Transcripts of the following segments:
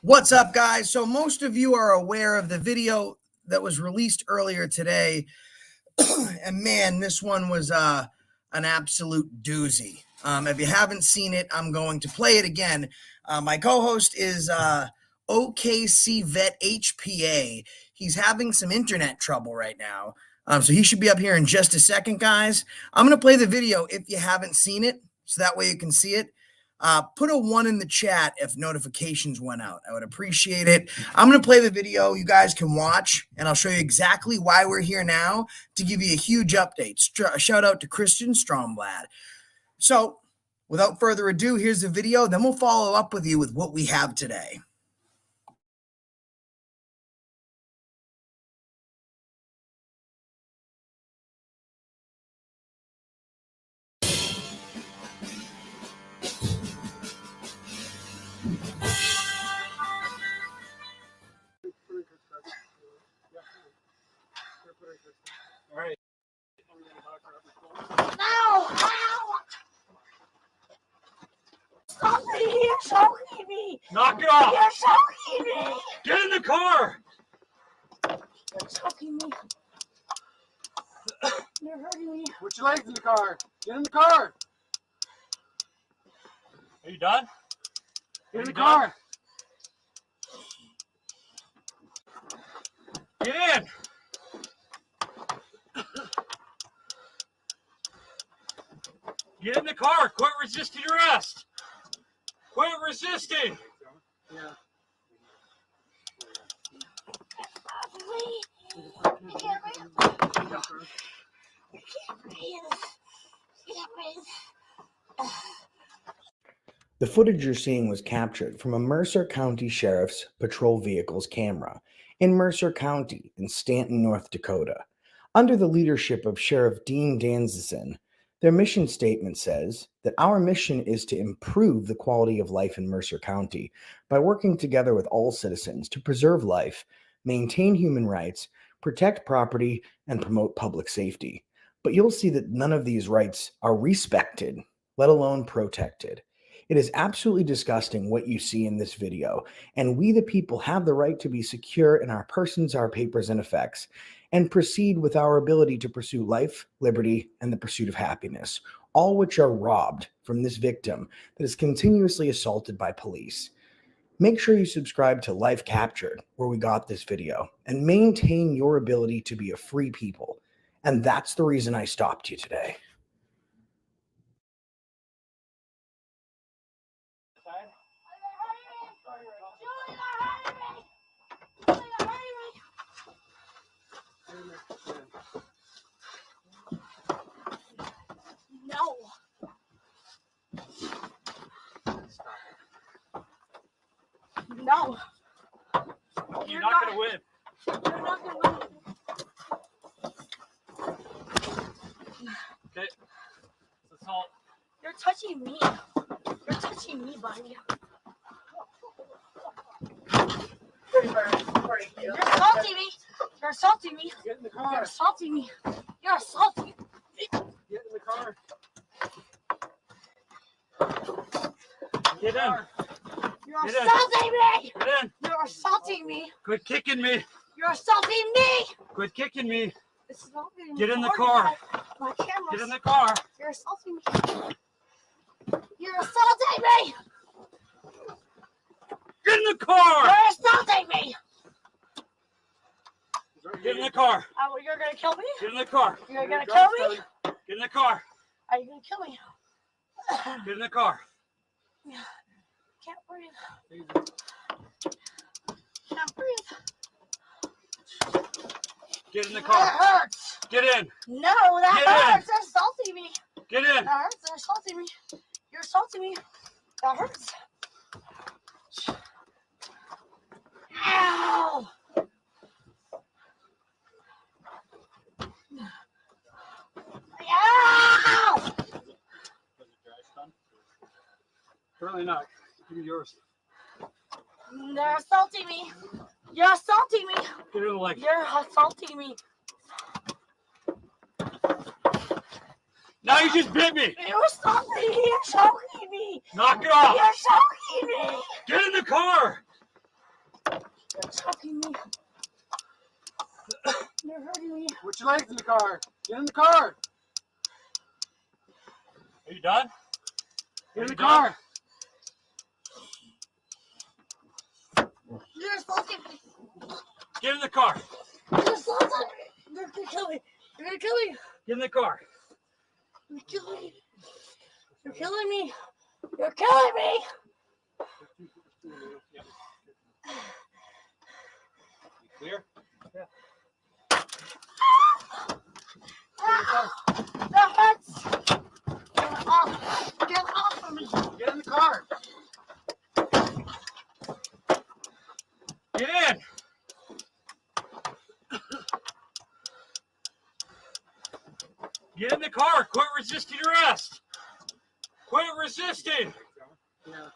What's up, guys? So most of you are aware of the video that was released earlier today. And man, this one was an absolute doozy. If you haven't seen it, I'm going to play it again. My co-host is OKC Vet HPA. He's having some internet trouble right now. So he should be up here in just a second, guys. I'm going to play the video if you haven't seen it, so that way you can see it. Put a 1 in the chat if notifications went out. I would appreciate it. I'm going to play the video. You guys can watch, and I'll show you exactly why we're here now to give you a huge update. Shout out to Christian Stromblad. So without further ado, here's the video. Then we'll follow up with you with what we have today. All right. No! Stop it! You're choking me! Knock it off! You're choking me! Get in the car! You're choking me! You're hurting me! Put your legs in the car! Get in the car! Are you done? Get in the car! Get in! Get in the car! Quit resisting arrest! Quit resisting! Yeah. I can't breathe. I can't breathe. The footage you're seeing was captured from a Mercer County Sheriff's Patrol Vehicle's camera in Mercer County in Stanton, North Dakota. Under the leadership of Sheriff Dean Danzison, their mission statement says that our mission is to improve the quality of life in Mercer County by working together with all citizens to preserve life, maintain human rights, protect property, and promote public safety. But you'll see that none of these rights are respected, let alone protected. It is absolutely disgusting what you see in this video, and we the people have the right to be secure in our persons, our papers, and effects, and proceed with our ability to pursue life, liberty, and the pursuit of happiness, all which are robbed from this victim that is continuously assaulted by police. Make sure you subscribe to Life Captured, where we got this video, and maintain your ability to be a free people. And that's the reason I stopped you today. No. No. You're not going to win. You're not going to win. Okay. It's assault. You're touching me. You're touching me, buddy. You're assaulting me. You're assaulting me. Get in the You're car. assaulting me. You're assaulting me. Get in the car. Get in. You're Get in. assaulting me. Get in. You're assaulting me. Quit kicking me. You're assaulting me. Quit kicking me. This is not being Get in the recorded car. by my cameras. Get in the car. You're assaulting me. You're assaulting me. Get in the car. You're assaulting me. Get in the car. You're gonna kill me. Get in the car. You're gonna kill me. Get in the car. Are you gonna kill me? Get in the car. Can't breathe. Can't breathe. Get in the That car. hurts. Get in. No, that Get in. hurts. They're assaulting me. Get in. That hurts. They're assaulting me. You're assaulting me. That hurts. Ow! Ow! Apparently not. Give me yours. They're assaulting me. You're assaulting me. Get in the leg. You're assaulting me. Now you just bit me. You're assaulting me. You're choking me. Knock it off. You're choking me. Get in the car. You're choking me. You're hurting me. Put your legs in the car. Get in the car. Are you done? Get in the car. You're assaulting me. Get in the car. You're assaulting me. You're gonna kill me. You're gonna kill me. Get in the car. You're killing me. You're killing me. You're killing me. Clear? That hurts. Get off. Get off of me. Get in the car. Get in. Get in the car. Quit resisting arrest. Quit resisting. Get off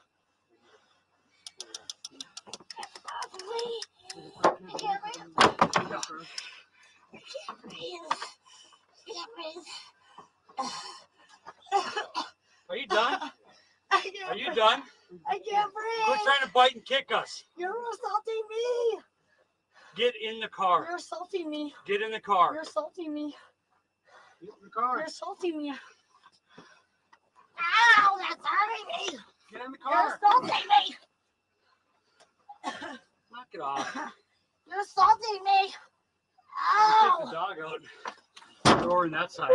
of me. I can't breathe. I can't breathe. I can't breathe. Are you done? I can't Are you breathe. done? I can't Quit breathe. trying to bite and kick us. You're assaulting me. Get in the car. You're assaulting me. Get in the car. You're assaulting me. Get in the car. You're assaulting me. Ow, that's hurting me. Get in the You're car. assaulting me. Knock it off. You're assaulting me. Take the Ow. dog out. Throw her in that side.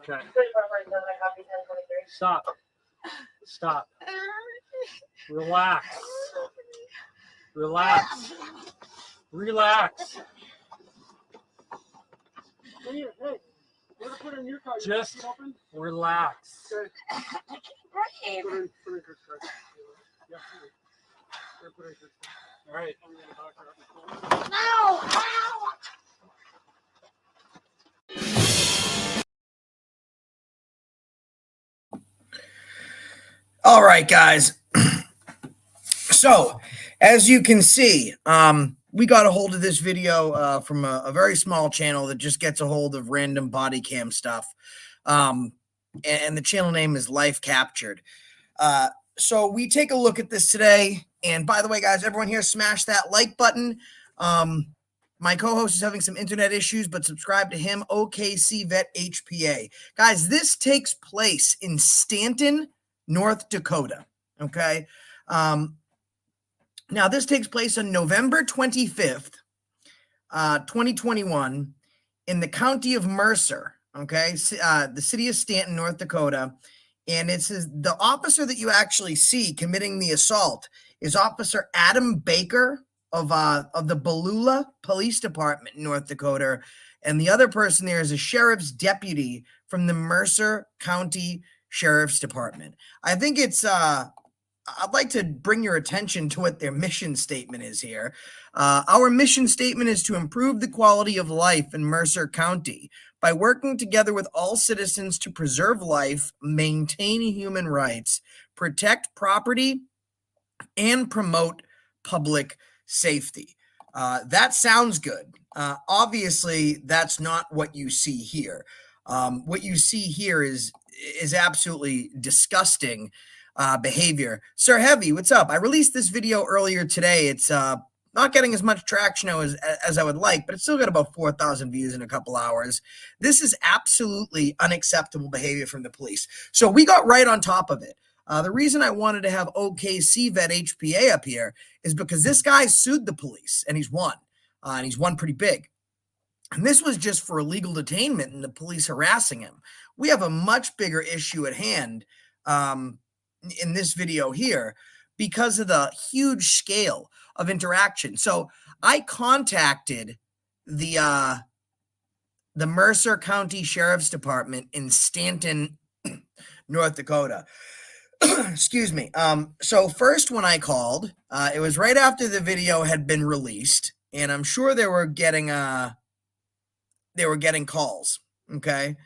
Okay. Stop. Stop. Relax. Relax. Relax. Just relax. I can't breathe. All right. No. Ow. All right, guys. So, as you can see, we got a hold of this video from a very small channel that just gets a hold of random body cam stuff. And the channel name is Life Captured. So we take a look at this today. And by the way, guys, everyone here, smash that like button. My co-host is having some internet issues, but subscribe to him, OKC Vet HPA. Guys, this takes place in Stanton, North Dakota. Okay. Now, this takes place on November 25th, 2021, in the county of Mercer. Okay. The city of Stanton, North Dakota. And it's the officer that you actually see committing the assault is Officer Adam Baker of the Balula Police Department in North Dakota. And the other person there is a sheriff's deputy from the Mercer County Sheriff's Department. I think it's I'd like to bring your attention to what their mission statement is here. Our mission statement is to improve the quality of life in Mercer County by working together with all citizens to preserve life, maintain human rights, protect property, and promote public safety. That sounds good. Obviously, that's not what you see here. What you see here is absolutely disgusting behavior. Sir Heavy, what's up? I released this video earlier today. It's not getting as much traction as I would like, but it's still got about 4,000 views in a couple hours. This is absolutely unacceptable behavior from the police. So we got right on top of it. The reason I wanted to have OKC Vet HPA up here is because this guy sued the police and he's won. And he's won pretty big. And this was just for illegal detainment and the police harassing him. We have a much bigger issue at hand in this video here because of the huge scale of interaction. So I contacted the Mercer County Sheriff's Department in Stanton, North Dakota. Excuse me. So first when I called, it was right after the video had been released, and I'm sure they were getting calls. Okay.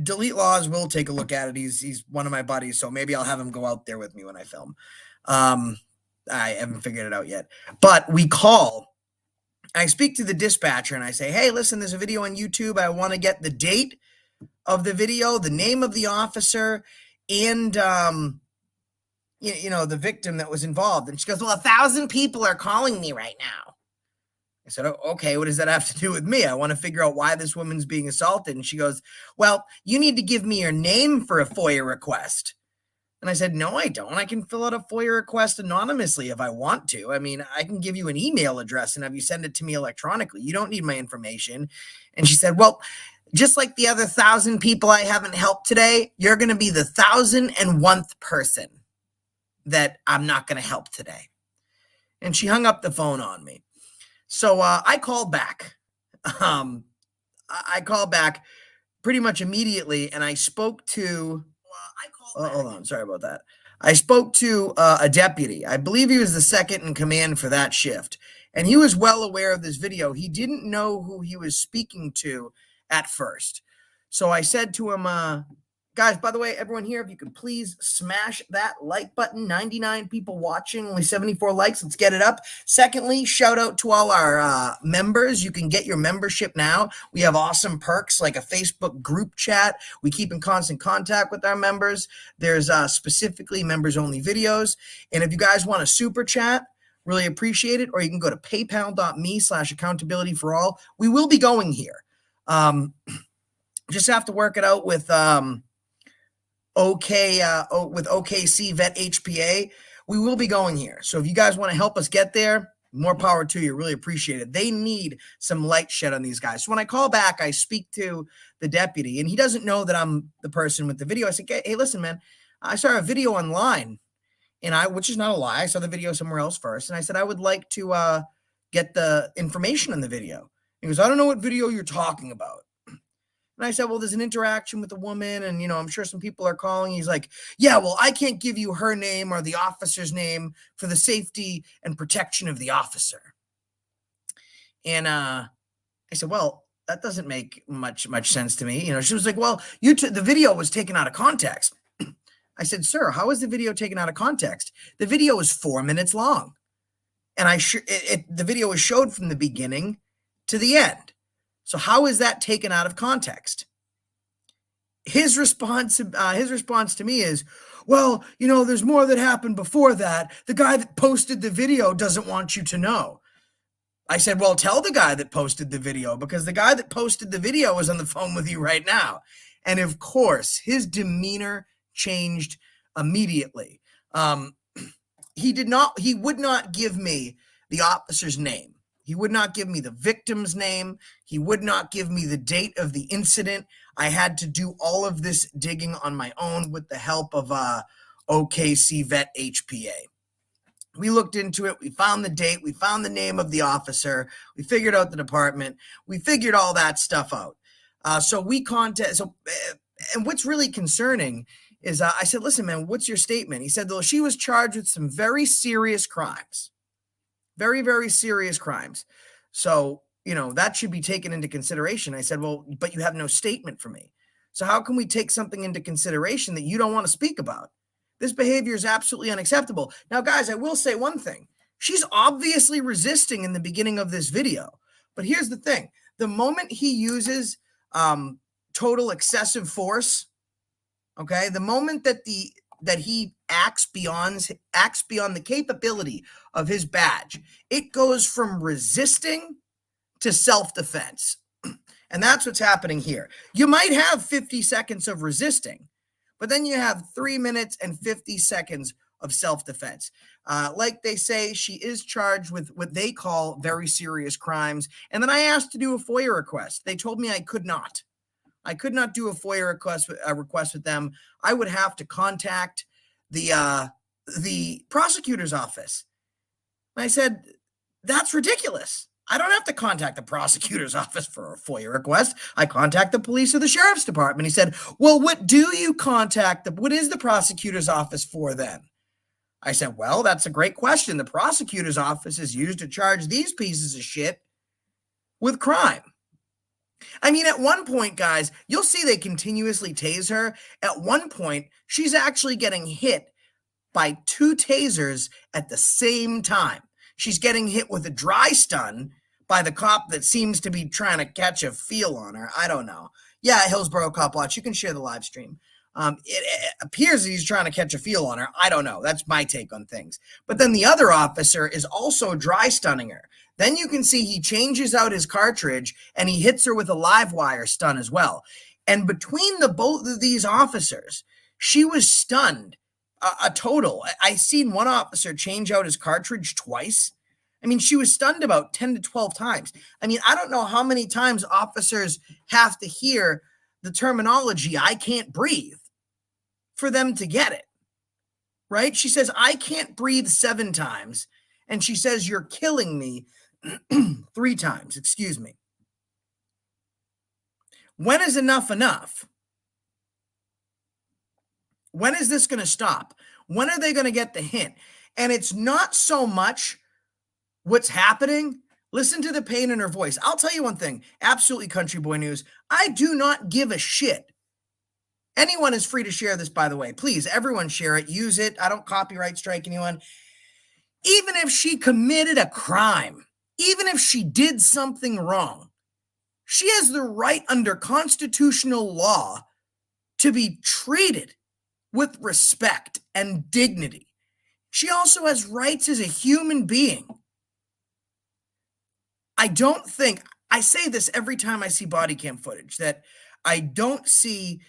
Delete Laws will take a look at it. He's one of my buddies, so maybe I'll have him go out there with me when I film. I haven't figured it out yet, but we call. I speak to the dispatcher and I say, hey, listen, there's a video on YouTube. I want to get the date of the video, the name of the officer, and the victim that was involved. And she goes, well, 1,000 people are calling me right now. I said, oh, okay, what does that have to do with me? I want to figure out why this woman's being assaulted. And she goes, well, you need to give me your name for a FOIA request. And I said, no, I don't. I can fill out a FOIA request anonymously if I want to. I mean, I can give you an email address and have you send it to me electronically. You don't need my information. And she said, well, just like the other 1,000 people I haven't helped today, you're going to be the 1,001st person that I'm not going to help today. And she hung up the phone on me. So I called back. I called back pretty much immediately, and I spoke to hold on, sorry about that. I spoke to a deputy. I believe he was the second in command for that shift, and he was well aware of this video. He didn't know who he was speaking to at first. So I said to him, guys, by the way, everyone here, if you could please smash that like button. 99 people watching, only 74 likes. Let's get it up. Secondly, shout out to all our members. You can get your membership now. We have awesome perks like a Facebook group chat. We keep in constant contact with our members. There's specifically members-only videos. And if you guys want a super chat, really appreciate it. Or you can go to paypal.me/accountability-for-all. We will be going here. Just have to work it out with with OKC Vet HPA. We will be going here. So if you guys want to help us get there, more power to you. Really appreciate it. They need some light shed on these guys. So when I call back, I speak to the deputy, and he doesn't know that I'm the person with the video. I said, hey, listen, man, I saw a video online, and which is not a lie. I saw the video somewhere else first. And I said, I would like to get the information on the video. He goes, I don't know what video you're talking about. And I said, well, there's an interaction with a woman, and, I'm sure some people are calling. He's like, yeah, well, I can't give you her name or the officer's name for the safety and protection of the officer. And I said, well, that doesn't make much sense to me. She was like, well, the video was taken out of context. I said, sir, how is the video taken out of context? The video is 4 minutes long. And the video was showed from the beginning to the end. So how is that taken out of context? His response to me is, well, there's more that happened before that. The guy that posted the video doesn't want you to know. I said, well, tell the guy that posted the video, because the guy that posted the video is on the phone with you right now. And of course, his demeanor changed immediately. He would not give me the officer's name. He would not give me the victim's name. He would not give me the date of the incident. I had to do all of this digging on my own with the help of OKC Vet HPA. We looked into it. We found the date. We found the name of the officer. We figured out the department. We figured all that stuff out. And what's really concerning is I said, listen, man, what's your statement? He said, though, she was charged with some very serious crimes. Very, very serious crimes. So, that should be taken into consideration. I said, well, but you have no statement for me. So how can we take something into consideration that you don't want to speak about? This behavior is absolutely unacceptable. Now, guys, I will say one thing. She's obviously resisting in the beginning of this video. But here's the thing. The moment he uses total excessive force, okay, the moment that he acts beyond the capability of his badge, it goes from resisting to self-defense. And that's what's happening here. You might have 50 seconds of resisting, but then you have 3 minutes and 50 seconds of self-defense. Like they say, she is charged with what they call very serious crimes. And then I asked to do a FOIA request. They told me I could not. I could not do a FOIA request with them. I would have to contact the prosecutor's office. And I said, that's ridiculous. I don't have to contact the prosecutor's office for a FOIA request. I contact the police or the sheriff's department. He said, well, what is the prosecutor's office for then? I said, well, that's a great question. The prosecutor's office is used to charge these pieces of shit with crime. I mean, at one point, guys, you'll see they continuously tase her. At one point, she's actually getting hit by 2 tasers at the same time. She's getting hit with a dry stun by the cop that seems to be trying to catch a feel on her. I don't know. Yeah, Hillsborough Cop Watch, you can share the live stream. It appears that he's trying to catch a feel on her. I don't know. That's my take on things. But then the other officer is also dry stunning her. Then you can see he changes out his cartridge and he hits her with a live wire stun as well. And between the both of these officers, she was stunned a total. I seen one officer change out his cartridge twice. I mean, she was stunned about 10 to 12 times. I mean, I don't know how many times officers have to hear the terminology, I can't breathe, for them to get it, right? She says, I can't breathe 7 times. And she says, you're killing me 3 times, excuse me. When is enough enough? When is this going to stop? When are they going to get the hint? And it's not so much what's happening. Listen to the pain in her voice. I'll tell you one thing, absolutely, Country Boy News. I do not give a shit. Anyone is free to share this, by the way. Please, everyone share it. Use it. I don't copyright strike anyone. Even if she committed a crime, even if she did something wrong, she has the right under constitutional law to be treated with respect and dignity. She also has rights as a human being. I don't think, I say this every time I see body cam footage, that I don't see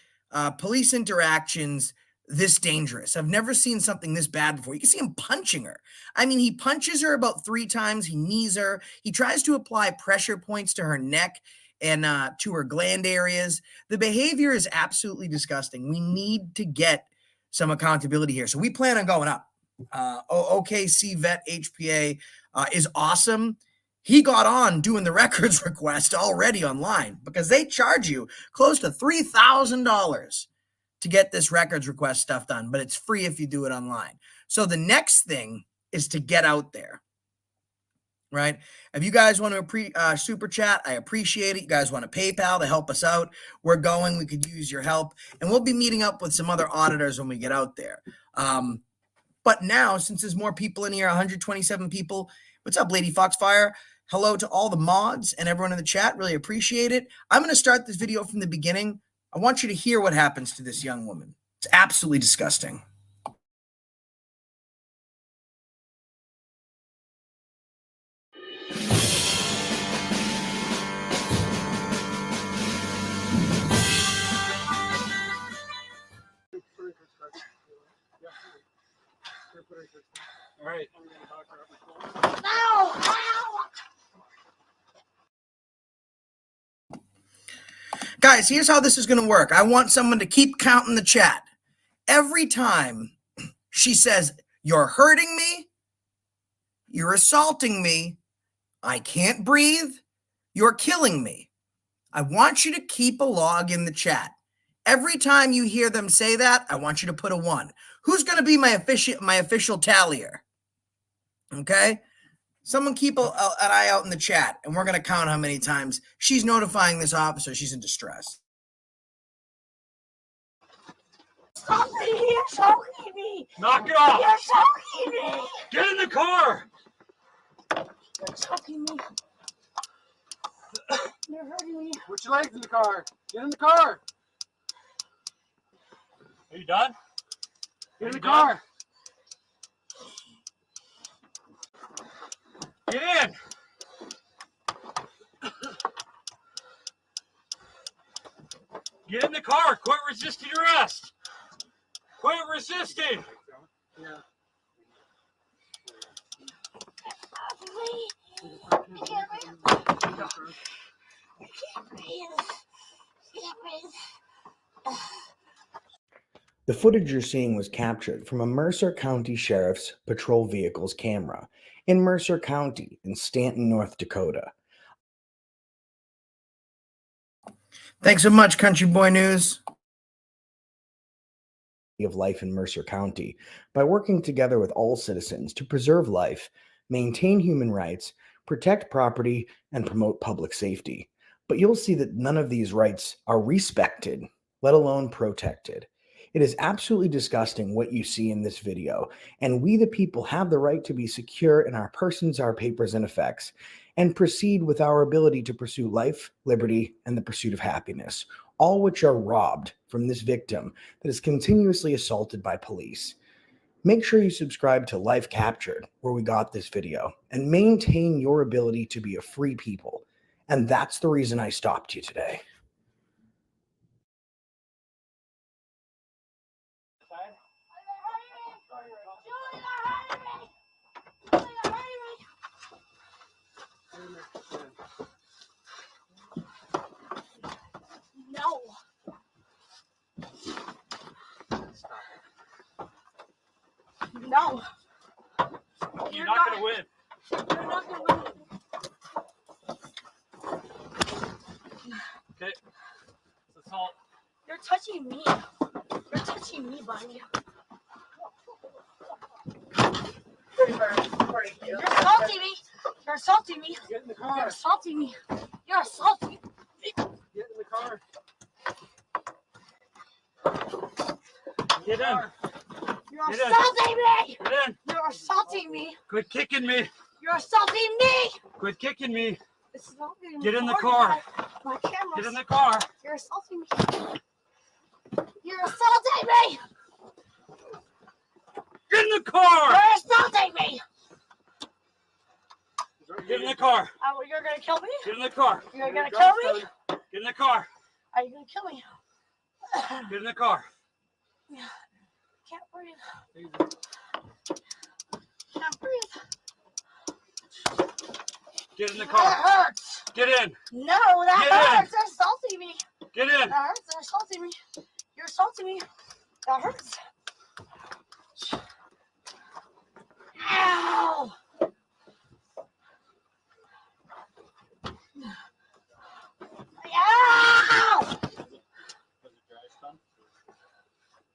police interactions this dangerous. I've never seen something this bad before. You can see him punching her. I mean, he punches her about 3 times. He knees her. He tries to apply pressure points to her neck and to her gland areas. The behavior is absolutely disgusting. We need to get some accountability here. So we plan on going up. OKC Vet HPA is awesome. He got on doing the records request already online because they charge you close to $3,000 to get this records request stuff done, but it's free if you do it online. So the next thing is to get out there, right? If you guys want to super chat, I appreciate it. You guys want to PayPal to help us out, we're going. We could use your help, and we'll be meeting up with some other auditors when we get out there. But now, since there's more people in here, 127 people, what's up, Lady Foxfire? Hello to all the mods and everyone in the chat. Really appreciate it. I'm going to start this video from the beginning. I want you to hear what happens to this young woman. It's absolutely disgusting. All right. Ow! Ow! Guys, here's how this is going to work. I want someone to keep counting the chat. Every time she says, you're hurting me, you're assaulting me, I can't breathe, you're killing me, I want you to keep a log in the chat. Every time you hear them say that, I want you to put a 1. Who's going to be my official tallier? Okay? Someone keep an eye out in the chat, and we're going to count how many times she's notifying this officer she's in distress. Stop it! You're choking me! Knock it off. You're choking me! Get in the car. You're choking me! You're hurting me! Put your legs in the car. Get in the car. Are you done? Get in the You done? car. Get in. Get in the car. Quit resisting arrest. Quit resisting. Yeah. Please! I can't breathe! I can't breathe! I can't breathe! The footage you're seeing was captured from a Mercer County Sheriff's patrol vehicle's camera in Mercer County in Stanton, North Dakota. Thanks so much, Country Boy News. Of life in Mercer County by working together with all citizens to preserve life, maintain human rights, protect property, and promote public safety. But you'll see that none of these rights are respected, let alone protected. It is absolutely disgusting what you see in this video, and we the people have the right to be secure in our persons, our papers, and effects, and proceed with our ability to pursue life, liberty, and the pursuit of happiness. all which are robbed from this victim that is continuously assaulted by police. Make sure you subscribe to Life Captured, where we got this video, and maintain your ability to be a free people. And that's the reason I stopped you today. No. No. You're not going to win. You're not gonna win. Okay. It's assault. You're touching me. You're touching me, buddy. You're assaulting me. You're assaulting me. Get in the You're car. assaulting me. You're assaulting me. Get in the car. Get in. You're Get in. assaulting me. Get in. You're assaulting me. Quit kicking me. You're assaulting me. Quit kicking me. This is not being Get in the recorded car. by my cameras. Get in the car. You're assaulting me. You're assaulting me. Get in the car. You're assaulting me. Get in the car. You're gonna kill me. Get in the car. You're gonna kill me. Get in the car. Are you gonna kill me? Get in the car. Can't breathe. Can't breathe. Get in the That car. hurts. Get in. No, that Get in. hurts. They're assaulting me. Get in. That hurts. They're assaulting me. You're assaulting me. That hurts. Ow! Ow!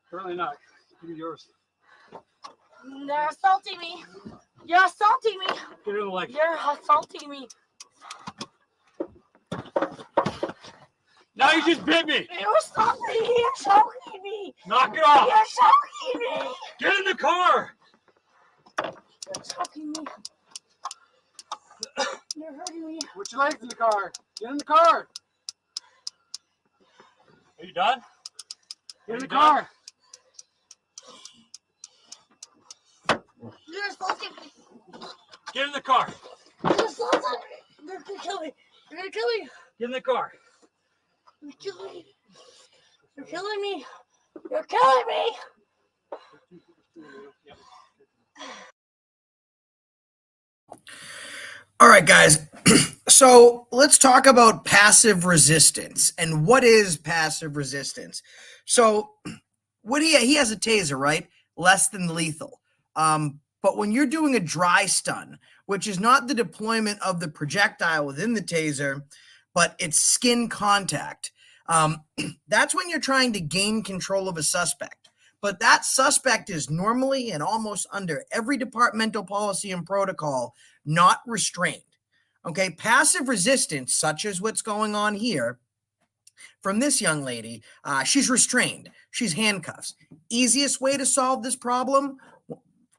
Apparently not. Give me yours. They're assaulting me. You're assaulting me. Get in the leg. You're assaulting me. Now you just bit me. You're assaulting me. You're choking me. Knock it off. You're choking me. Get in the car. You're choking me. You're hurting me. Put your legs in the car. Get in the car. Are you done? Get in the You done? car. You're assaulting me. Get in the car. You're assaulting me. You're gonna kill me. You're gonna kill me. Get in the car. You're killing me. You're killing me. You're killing me. All right, guys. So let's talk about passive resistance. And what is passive resistance? So what he has a taser, right? Less than lethal. But when you're doing a dry stun, which is not the deployment of the projectile within the taser, but it's skin contact, that's when you're trying to gain control of a suspect. But that suspect is normally and almost under every departmental policy and protocol not restrained. Okay, passive resistance, such as what's going on here from this young lady, she's restrained. She's handcuffs. Easiest way to solve this problem,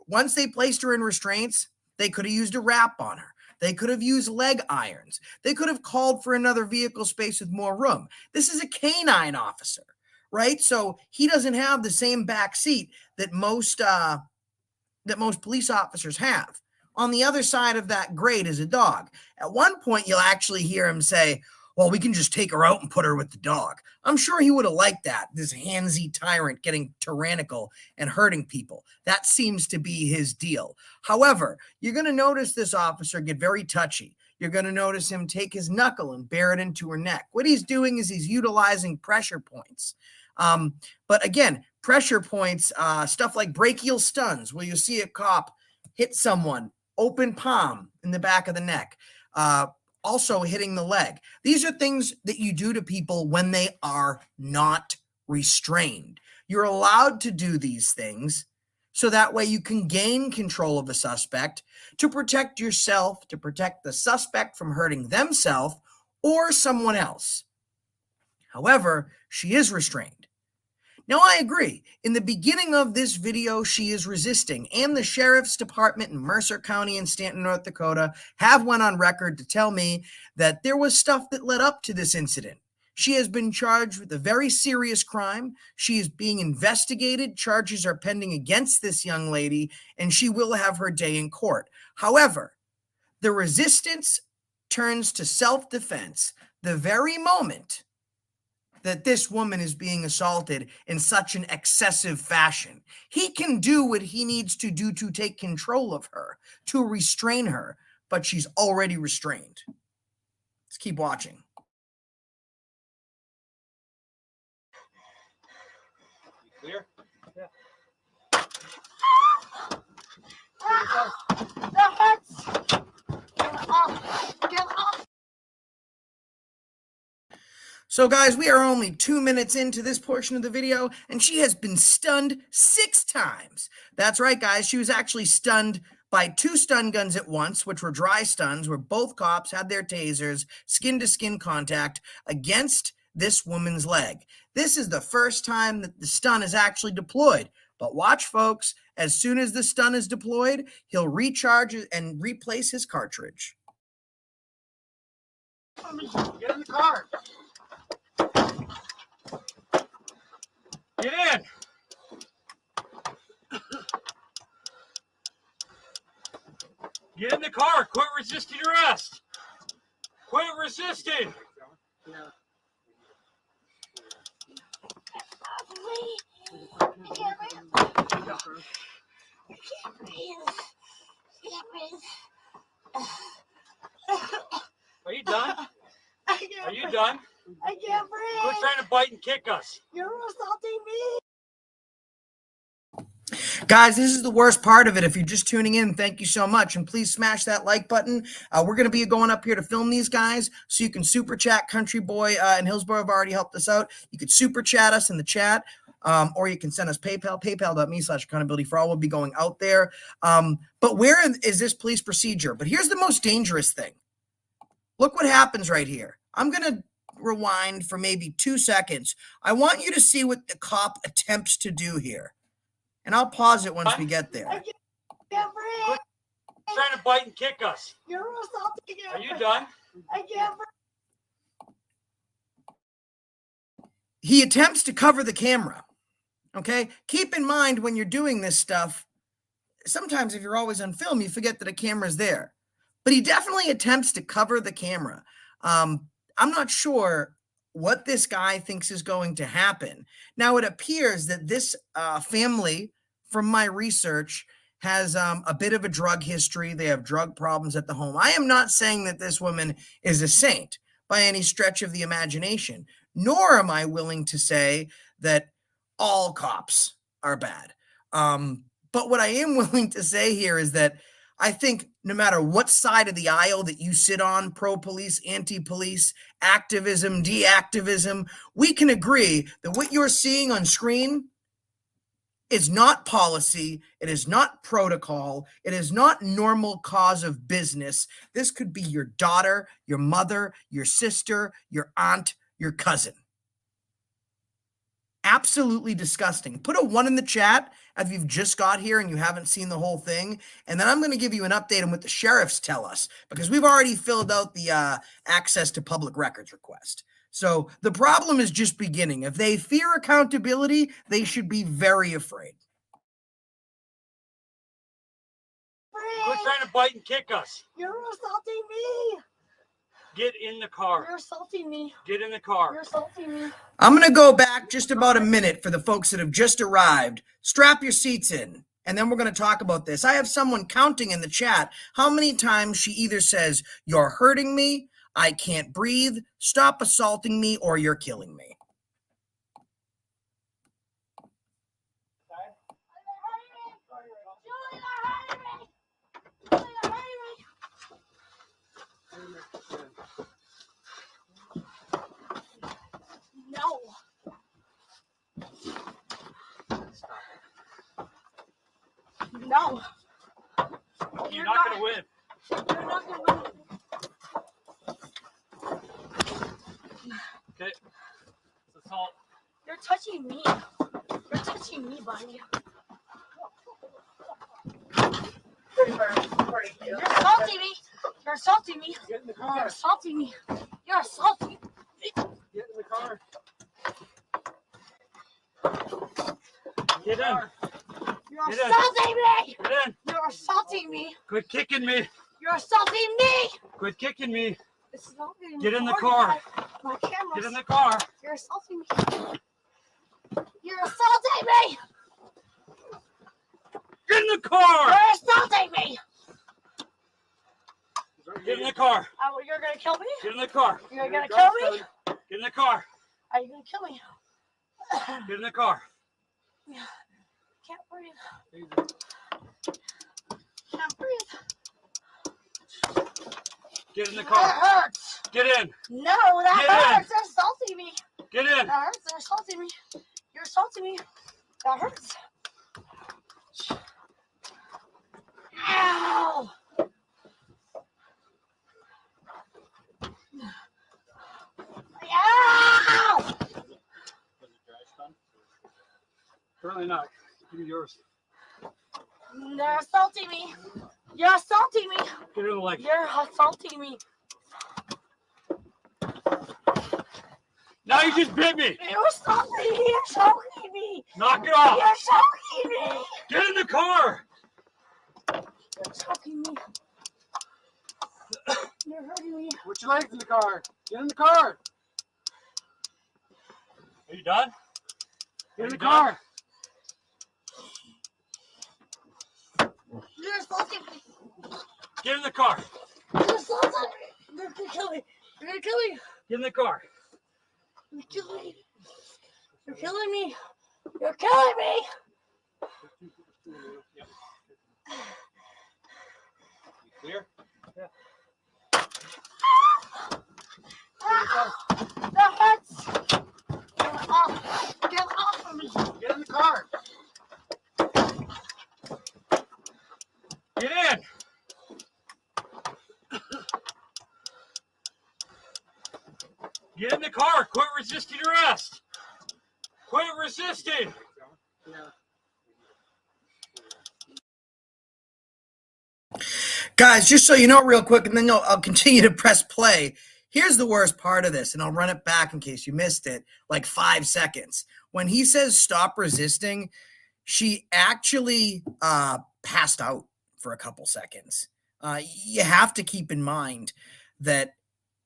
once they placed her in restraints, they could have used a wrap on her. They could have used leg irons. They could have called for another vehicle space with more room. This is a canine officer, right? So he doesn't have the same back seat that most police officers have. On the other side of that grate is a dog. At one point, you'll actually hear him say, well, we can just take her out and put her with the dog. I'm sure he would have liked that, this handsy tyrant getting tyrannical and hurting people. That seems to be his deal. However, you're going to notice this officer get very touchy. You're going to notice him take his knuckle and bear it into her neck. What he's doing is he's utilizing pressure points. But again, pressure points, stuff like brachial stuns, where you see a cop hit someone, open palm in the back of the neck, also hitting the leg. These are things that you do to people when they are not restrained. You're allowed to do these things so that way you can gain control of a suspect to protect yourself, to protect the suspect from hurting themselves or someone else. However, she is restrained. Now, I agree. In the beginning of this video, she is resisting, and the sheriff's department in Mercer County in Stanton, North Dakota, have went on record to tell me that there was stuff that led up to this incident. She has been charged with a very serious crime. She is being investigated. Charges are pending against this young lady, and she will have her day in court. However, the resistance turns to self-defense the very moment that this woman is being assaulted in such an excessive fashion. He can do what he needs to do to take control of her, to restrain her, but she's already restrained. Let's keep watching. Clear? That hurts. Get off. Get off. So guys, we are only 2 minutes into this portion of the video, and she has been stunned 6 times. That's right, guys. She was actually stunned by 2 stun guns at once, which were dry stuns, where both cops had their tasers skin-to-skin contact against this woman's leg. This is the first time that the stun is actually deployed. But watch, folks, as soon as the stun is deployed, he'll recharge and replace his cartridge. Get in the car. Get in! Get in the car! Quit resisting arrest! Quit resisting! Yeah. I can't breathe. I can't breathe. I can't breathe. Are you done? I can't Are you breathe. done? I can't Quit breathe. trying to bite and kick us. You're assaulting me. Guys, this is the worst part of it. If you're just tuning in, thank you so much. And please smash that like button. We're going to be going up here to film these guys, so you can super chat. Country Boy and Hillsborough have already helped us out. You could super chat us in the chat, or you can send us PayPal, paypal.me/accountability for all. We'll be going out there. But where is this police procedure? But here's the most dangerous thing. Look what happens right here. I'm going to rewind for maybe 2 seconds. I want you to see what the cop attempts to do here. And I'll pause it once we get there. I can't breathe. Quit trying to bite and kick us. You're assaulting me. Are you done? I can't breathe. He attempts to cover the camera. Okay? Keep in mind when you're doing this stuff, sometimes if you're always on film, you forget that a camera's there. But he definitely attempts to cover the camera. I'm not sure what this guy thinks is going to happen. Now, it appears that this family, from my research, has a bit of a drug history. They have drug problems at the home. I am not saying that this woman is a saint by any stretch of the imagination, nor am I willing to say that all cops are bad. But what I am willing to say here is that I think no matter what side of the aisle that you sit on, pro-police, anti-police, activism, deactivism, we can agree that what you're seeing on screen is not policy, it is not protocol, it is not normal cause of business. This could be your daughter, your mother, your sister, your aunt, your cousin. Absolutely disgusting. Put a 1 in the chat if you've just got here and you haven't seen the whole thing. And then I'm going to give you an update on what the sheriffs tell us, because we've already filled out the access to public records request. So the problem is just beginning. If they fear accountability, they should be very afraid. Quit trying to bite and kick us. You're assaulting me. Get in the car. You're assaulting me. Get in the car. You're assaulting me. I'm going to go back just about a minute for the folks that have just arrived. Strap your seats in, and then we're going to talk about this. I have someone counting in the chat how many times she either says, "You're hurting me," "I can't breathe," "Stop assaulting me," or "You're killing me." No. No. You're not going to win. You're not going to win. Okay. It's assault. You're touching me. You're touching me, buddy. You're assaulting me. You're assaulting me. Get in the You're car. assaulting me. You're assaulting me. Get in the car. Get in. You're Get in. assaulting me! Get in. You're assaulting me! Quit kicking me. You're assaulting me! Quit kicking me. This is not being Get in the recorded car. by my cameras. Get in the car. You're assaulting me. You're assaulting me! Get in the car. You're assaulting me! Get in the car. You're gonna kill me? Get in the car. You're gonna kill me? Get in the car. Are you gonna kill me? Get in the car. Can't breathe. Can't breathe. Get in the That car. hurts. Get in. No, that Get in. hurts. They're assaulting me. Get in. That hurts. They're assaulting me. You're assaulting me. That hurts. Ow! Ow! Apparently not. Give me yours. They're assaulting me. You're assaulting me. Get in the leg. You're assaulting me. Now you just bit me. You're assaulting me. You're choking me. Knock it off. You're choking me. Get in the car. You're choking me. You're hurting me. Put your legs in the car. Get in the car. Are you done? Get in the You done? car. You're assaulting me. Get in the car. You're assaulting me. You're gonna kill me. You're gonna kill me. Get in the car. You're killing me. You're killing me. You're killing me. Clear? That hurts. Get off. Get off of me. Get in the car. Get in. Get in the car. Quit resisting arrest. Quit resisting. Guys, just so you know real quick, and then I'll continue to press play. Here's the worst part of this, and I'll run it back in case you missed it, like 5 seconds. When he says stop resisting, she actually passed out for a couple seconds. You have to keep in mind that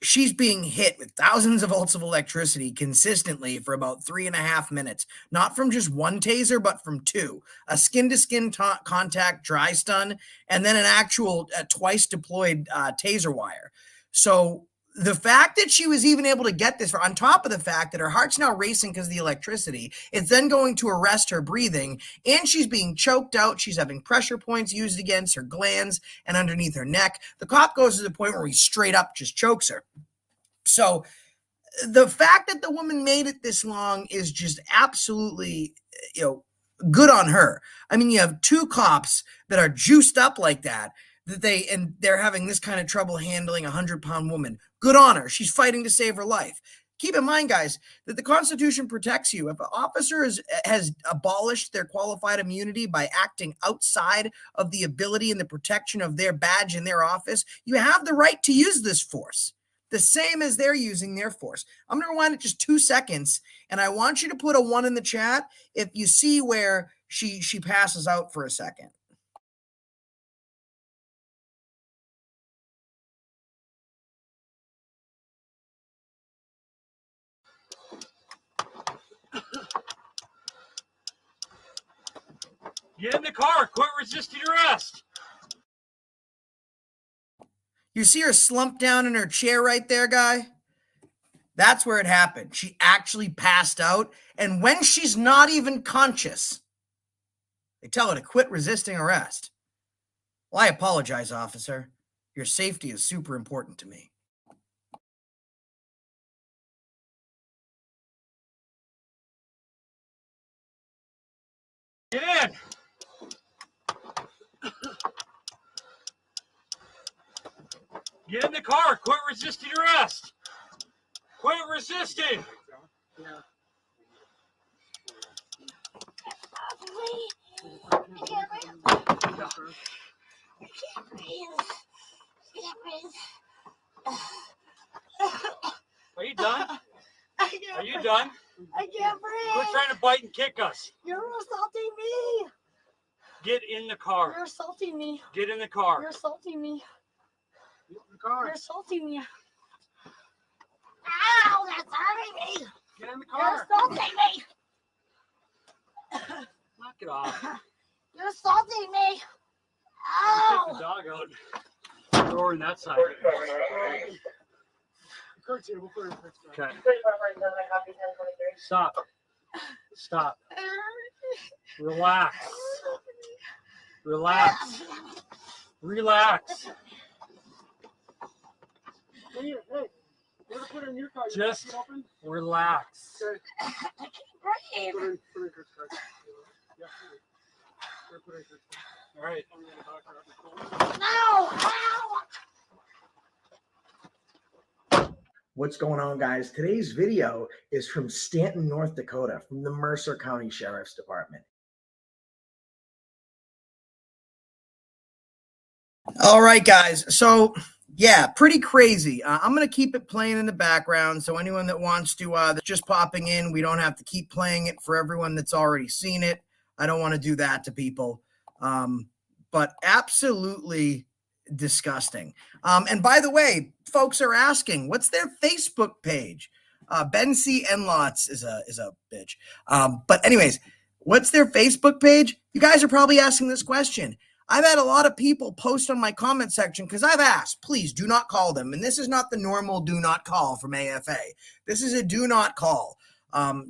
she's being hit with thousands of volts of electricity consistently for about 3.5 minutes, not from just one taser, but from two, a skin-to-skin contact dry stun, and then an actual twice deployed taser wire. So the fact that she was even able to get this, on top of the fact that her heart's now racing because of the electricity, it's then going to arrest her breathing, and she's being choked out. She's having pressure points used against her glands and underneath her neck. The cop goes to the point where he straight up just chokes her. So the fact that the woman made it this long is just absolutely, good on her. I mean, you have two cops that are juiced up like that, they're having this kind of trouble handling a 100-pound woman. Good on her. She's fighting to save her life. Keep in mind, guys, that the Constitution protects you. If an officer has abolished their qualified immunity by acting outside of the ability and the protection of their badge in their office, you have the right to use this force, the same as they're using their force. I'm going to rewind it just 2 seconds, and I want you to put a 1 in the chat if you see where she passes out for a second. Get in the car. Quit resisting arrest. You see her slump down in her chair right there, guy? That's where it happened. She actually passed out. And when she's not even conscious, they tell her to quit resisting arrest. Well, I apologize, officer. Your safety is super important to me. Get in. Get in the car. Quit resisting arrest. Quit resisting. I can't breathe. Are you done? I can't Are you done? I can't breathe. Quit trying to bite and kick us. You're assaulting me. Get in the car. You're assaulting me. Get in the car. You're assaulting me. Get in the car. You're assaulting me. Ow, that's hurting me. Get in the You're car. assaulting me. Knock it off. You're assaulting me. Take Ow. the dog out. Throw her in that side. Kurt's here. We'll put her in the next car. Okay. Stop. Stop. Relax. Relax. Relax. Hey, you ever put her in your car? You Just leave it open? relax. Okay. I can't breathe. Put her in Kurt's car. Yeah. Put her in Kurt's car. All right. I'm gonna back her up and pull her. No. Ow. What's going on, guys? Today's video is from Stanton, North Dakota, from the Mercer County Sheriff's Department. All right, guys. So, yeah, pretty crazy. I'm going to keep it playing in the background. So anyone that wants to, that's just popping in, we don't have to keep playing it for everyone that's already seen it. I don't want to do that to people. But absolutely disgusting. And by the way, folks are asking, what's their Facebook page? Ben C. Enlots is a bitch. But anyways, what's their Facebook page? You guys are probably asking this question. I've had a lot of people post on my comment section because I've asked, please do not call them. And this is not the normal do not call from AFA. This is a do not call.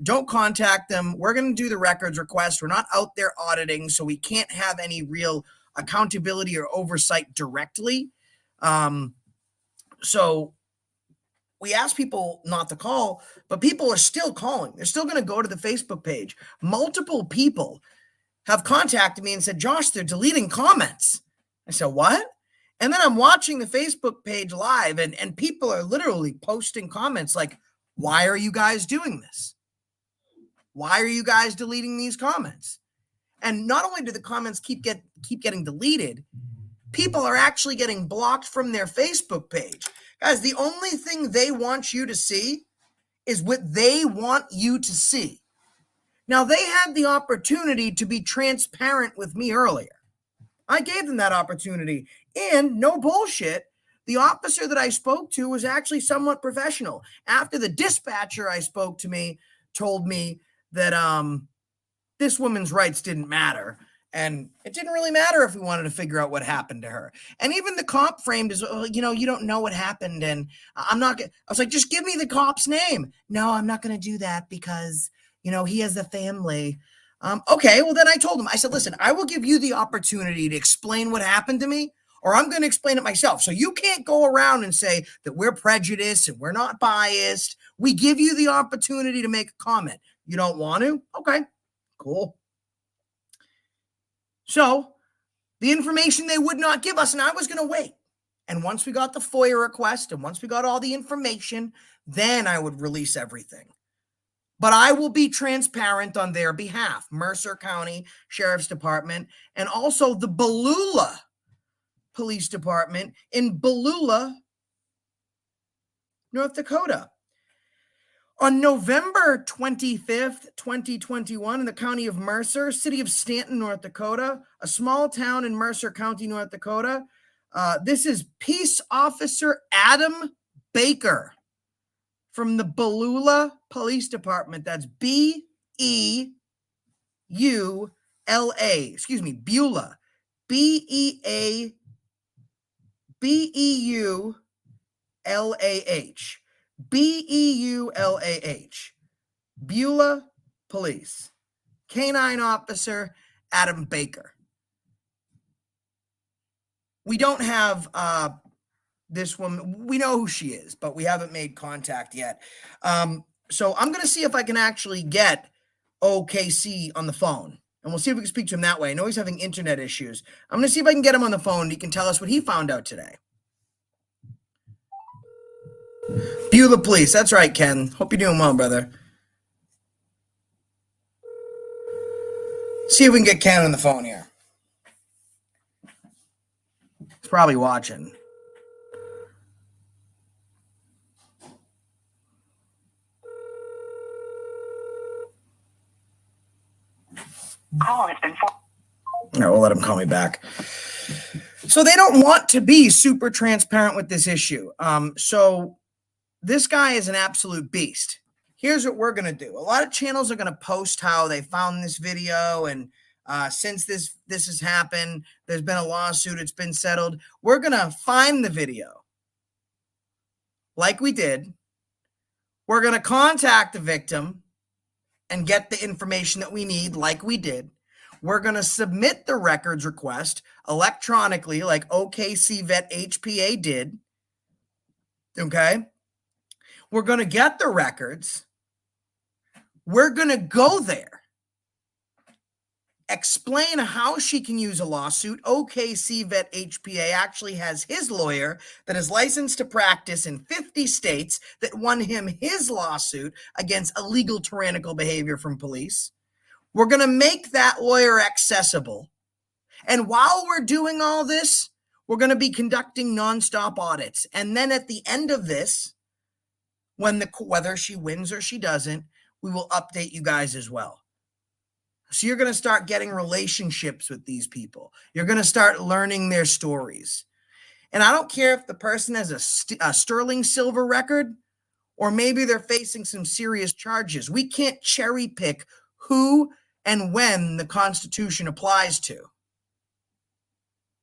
Don't contact them. We're going to do the records request. We're not out there auditing, so we can't have any real accountability or oversight directly. So we ask people not to call, but people are still calling. They're still going to go to the Facebook page. Multiple people have contacted me and said, Josh, they're deleting comments. I said, what? And then I'm watching the Facebook page live, and people are literally posting comments like, why are you guys doing this? Why are you guys deleting these comments? And not only do the comments keep getting deleted, people are actually getting blocked from their Facebook page. Guys, the only thing they want you to see is what they want you to see. Now, they had the opportunity to be transparent with me earlier. I gave them that opportunity. And no bullshit, the officer that I spoke to was actually somewhat professional. After the dispatcher I spoke to me told me that this woman's rights didn't matter. And it didn't really matter if we wanted to figure out what happened to her. And even the cop framed as, oh, you know, you don't know what happened. And I'm not going to, I was like, just give me the cop's name. No, I'm not going to do that because, you know, he has a family. Okay, well, then I told him, I said, listen, I will give you the opportunity to explain what happened to me, or I'm going to explain it myself. So you can't go around and say that we're prejudiced and we're not biased. We give you the opportunity to make a comment. You don't want to? Okay, cool. So the information they would not give us, and I was going to wait. And once we got the FOIA request and once we got all the information, then I would release everything. But I will be transparent on their behalf, Mercer County Sheriff's Department, and also the Ballula Police Department in Ballula, North Dakota. On November 25th, 2021, in the county of Mercer, city of Stanton, North Dakota, a small town in Mercer County, North Dakota, this is Peace Officer Adam Baker from the Ballula Police Department. That's Beula, Beulah, Beulah, Beulah, Beulah Police, Canine Officer Adam Baker. We don't have this woman. We know who she is, but we haven't made contact yet. So I'm going to see if I can actually get OKC on the phone, and we'll see if we can speak to him that way. I know he's having internet issues. I'm going to see if I can get him on the phone. He can tell us what he found out today. Beulah Police. That's right, Ken. Hope you're doing well, brother. See if we can get Ken on the phone here. He's probably watching. Call has been for. All right, we'll let him call me back. So they don't want to be super transparent with this issue. So this guy is an absolute beast. Here's what we're going to do. A lot of channels are going to post how they found this video, and since this has happened, there's been a lawsuit, it's been settled. We're going to find the video like we did. We're going to contact the victim and get the information that we need like we did. We're going to submit the records request electronically like OKC Vet HPA did. Okay? We're going to get the records. We're going to go there. Explain how she can use a lawsuit. OKC Vet HPA actually has his lawyer that is licensed to practice in 50 states that won him his lawsuit against illegal tyrannical behavior from police. We're going to make that lawyer accessible. And while we're doing all this, we're going to be conducting nonstop audits. And then at the end of this, whether she wins or she doesn't, we will update you guys as well. So you're going to start getting relationships with these people. You're going to start learning their stories. And I don't care if the person has a sterling silver record or maybe they're facing some serious charges. We can't cherry pick who and when the Constitution applies to.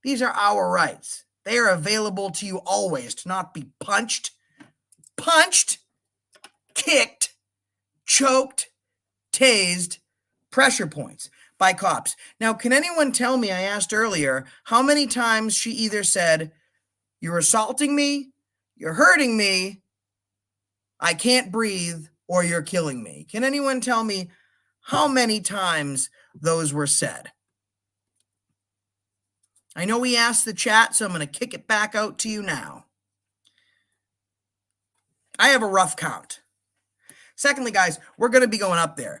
These are our rights. They are available to you always to not be punched, kicked, choked, tased, pressure points by cops. Now, can anyone tell me, I asked earlier, how many times she either said, "You're assaulting me, you're hurting me, I can't breathe," or "You're killing me"? Can anyone tell me how many times those were said? I know we asked the chat, so I'm going to kick it back out to you now. I have a rough count. Secondly, guys, we're going to be going up there.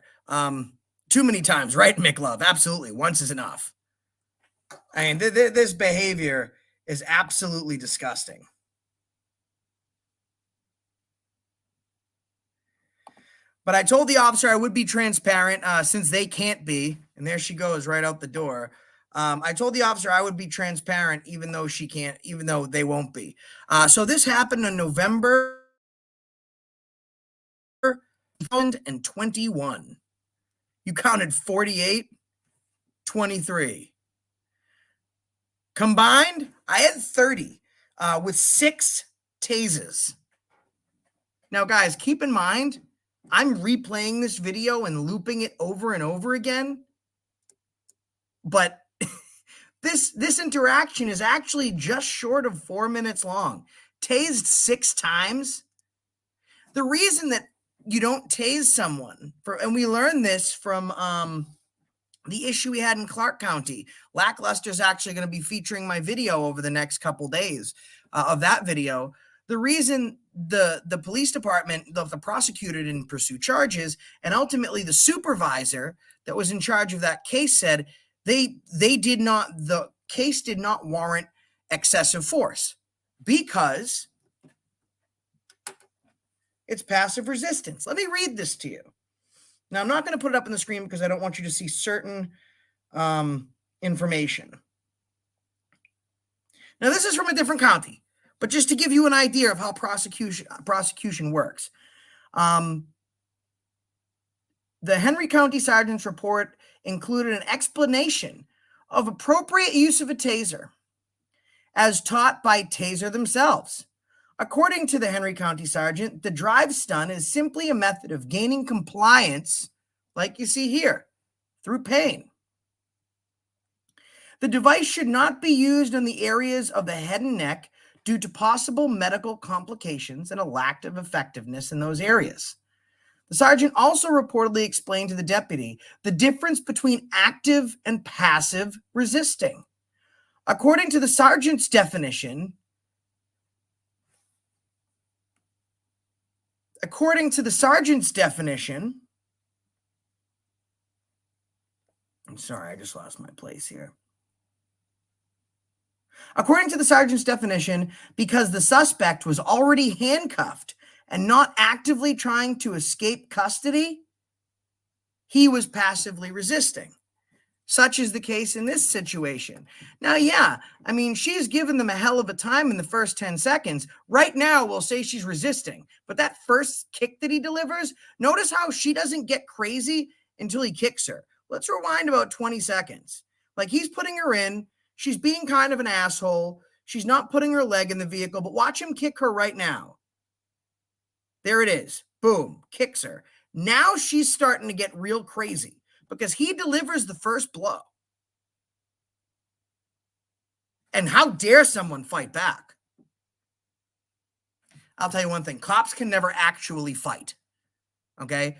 Too many times, right, McLove? Absolutely. Once is enough. I mean, this behavior is absolutely disgusting. But I told the officer I would be transparent since they can't be. And there she goes right out the door. I told the officer I would be transparent even though she can't, even though they won't be. So this happened in November 2021. You counted 48, 23. Combined, I had 30 with 6 tases. Now, guys, keep in mind, I'm replaying this video and looping it over and over again. But this interaction is actually just short of 4 minutes long. Tased 6 times. The reason that you don't tase someone, and we learned this from the issue we had in Clark County. Lackluster is actually going to be featuring my video over the next couple days of that video. The reason the police department, the prosecutor didn't pursue charges, and ultimately the supervisor that was in charge of that case said the case did not warrant excessive force because it's passive resistance. Let me read this to you. Now, I'm not going to put it up on the screen because I don't want you to see certain information. Now, this is from a different county, but just to give you an idea of how prosecution works. The Henry County Sergeant's report included an explanation of appropriate use of a taser as taught by Taser themselves. According to the Henry County Sergeant, the drive stun is simply a method of gaining compliance, like you see here, through pain. The device should not be used on the areas of the head and neck due to possible medical complications and a lack of effectiveness in those areas. The sergeant also reportedly explained to the deputy the difference between active and passive resisting. According to the sergeant's definition, I'm sorry, I just lost my place here. According to the sergeant's definition, because the suspect was already handcuffed and not actively trying to escape custody, he was passively resisting. Such is the case in this situation. Now, yeah, I mean, she's given them a hell of a time in the first 10 seconds. Right now, we'll say she's resisting. But that first kick that he delivers, notice how she doesn't get crazy until he kicks her. Let's rewind about 20 seconds. Like, he's putting her in. She's being kind of an asshole. She's not putting her leg in the vehicle, but watch him kick her right now. There it is. Boom, kicks her. Now she's starting to get real crazy, because he delivers the first blow. And how dare someone fight back? I'll tell you one thing. Cops can never actually fight. Okay?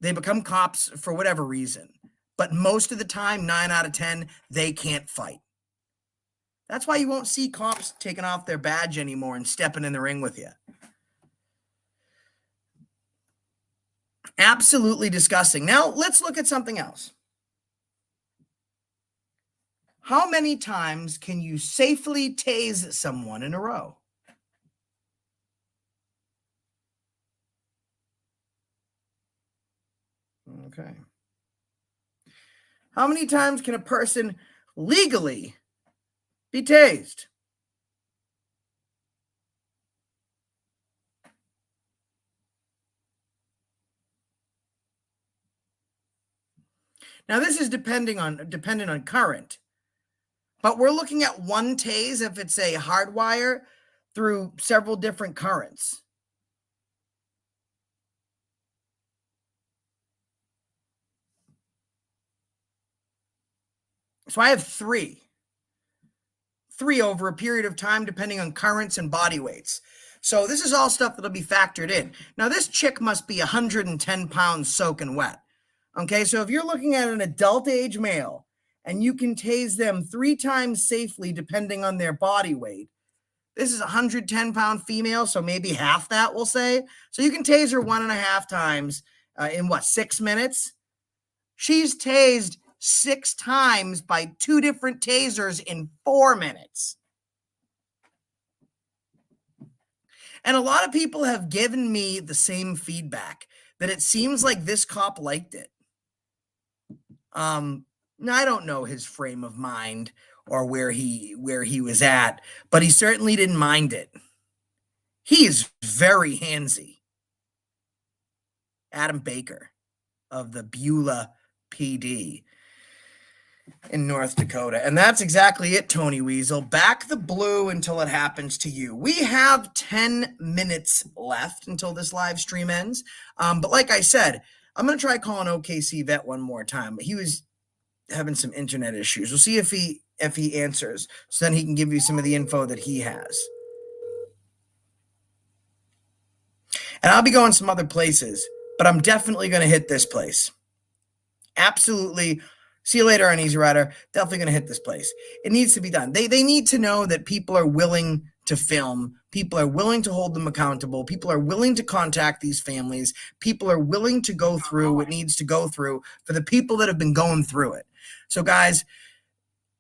They become cops for whatever reason. But most of the time, 9 out of 10, they can't fight. That's why you won't see cops taking off their badge anymore and stepping in the ring with you. Absolutely disgusting. Now, let's look at something else. How many times can you safely tase someone in a row? Okay. How many times can a person legally be tased? Now, this is dependent on current. But we're looking at one tase if it's a hardwire through several different currents. So I have three over a period of time, depending on currents and body weights. So this is all stuff that'll be factored in. Now, this chick must be 110 pounds soaking wet. Okay, so if you're looking at an adult age male and you can tase them 3 times safely, depending on their body weight, this is a 110-pound female, so maybe half that, we'll say. So you can tase her 1.5 times in 6 minutes? She's tased 6 times by 2 different tasers in 4 minutes. And a lot of people have given me the same feedback, that it seems like this cop liked it. Now, I don't know his frame of mind or where he was at, but he certainly didn't mind it. He is very handsy. Adam Baker of the Beulah PD in North Dakota. And that's exactly it, Tony Weasel. Back the blue until it happens to you. We have 10 minutes left until this live stream ends. But like I said, I'm going to try calling OKC Vet one more time. But he was having some internet issues. We'll see if he answers, so then he can give you some of the info that he has. And I'll be going some other places, but I'm definitely going to hit this place. Absolutely. See you later on Easy Rider. Definitely going to hit this place. It needs to be done. They need to know that people are willing to film. People are willing to hold them accountable. People are willing to contact these families. People are willing to go through what needs to go through for the people that have been going through it. So, guys,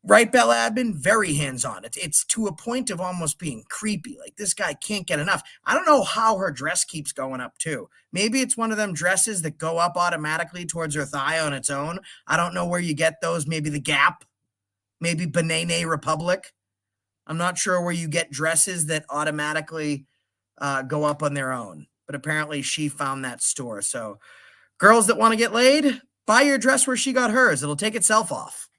right, Bell Admin, very hands-on. It's to a point of almost being creepy. Like, this guy can't get enough. I don't know how her dress keeps going up, too. Maybe it's one of them dresses that go up automatically towards her thigh on its own. I don't know where you get those. Maybe the Gap. Maybe Banana Republic. I'm not sure where you get dresses that automatically go up on their own. But apparently she found that store. So, girls that want to get laid, buy your dress where she got hers. It'll take itself off.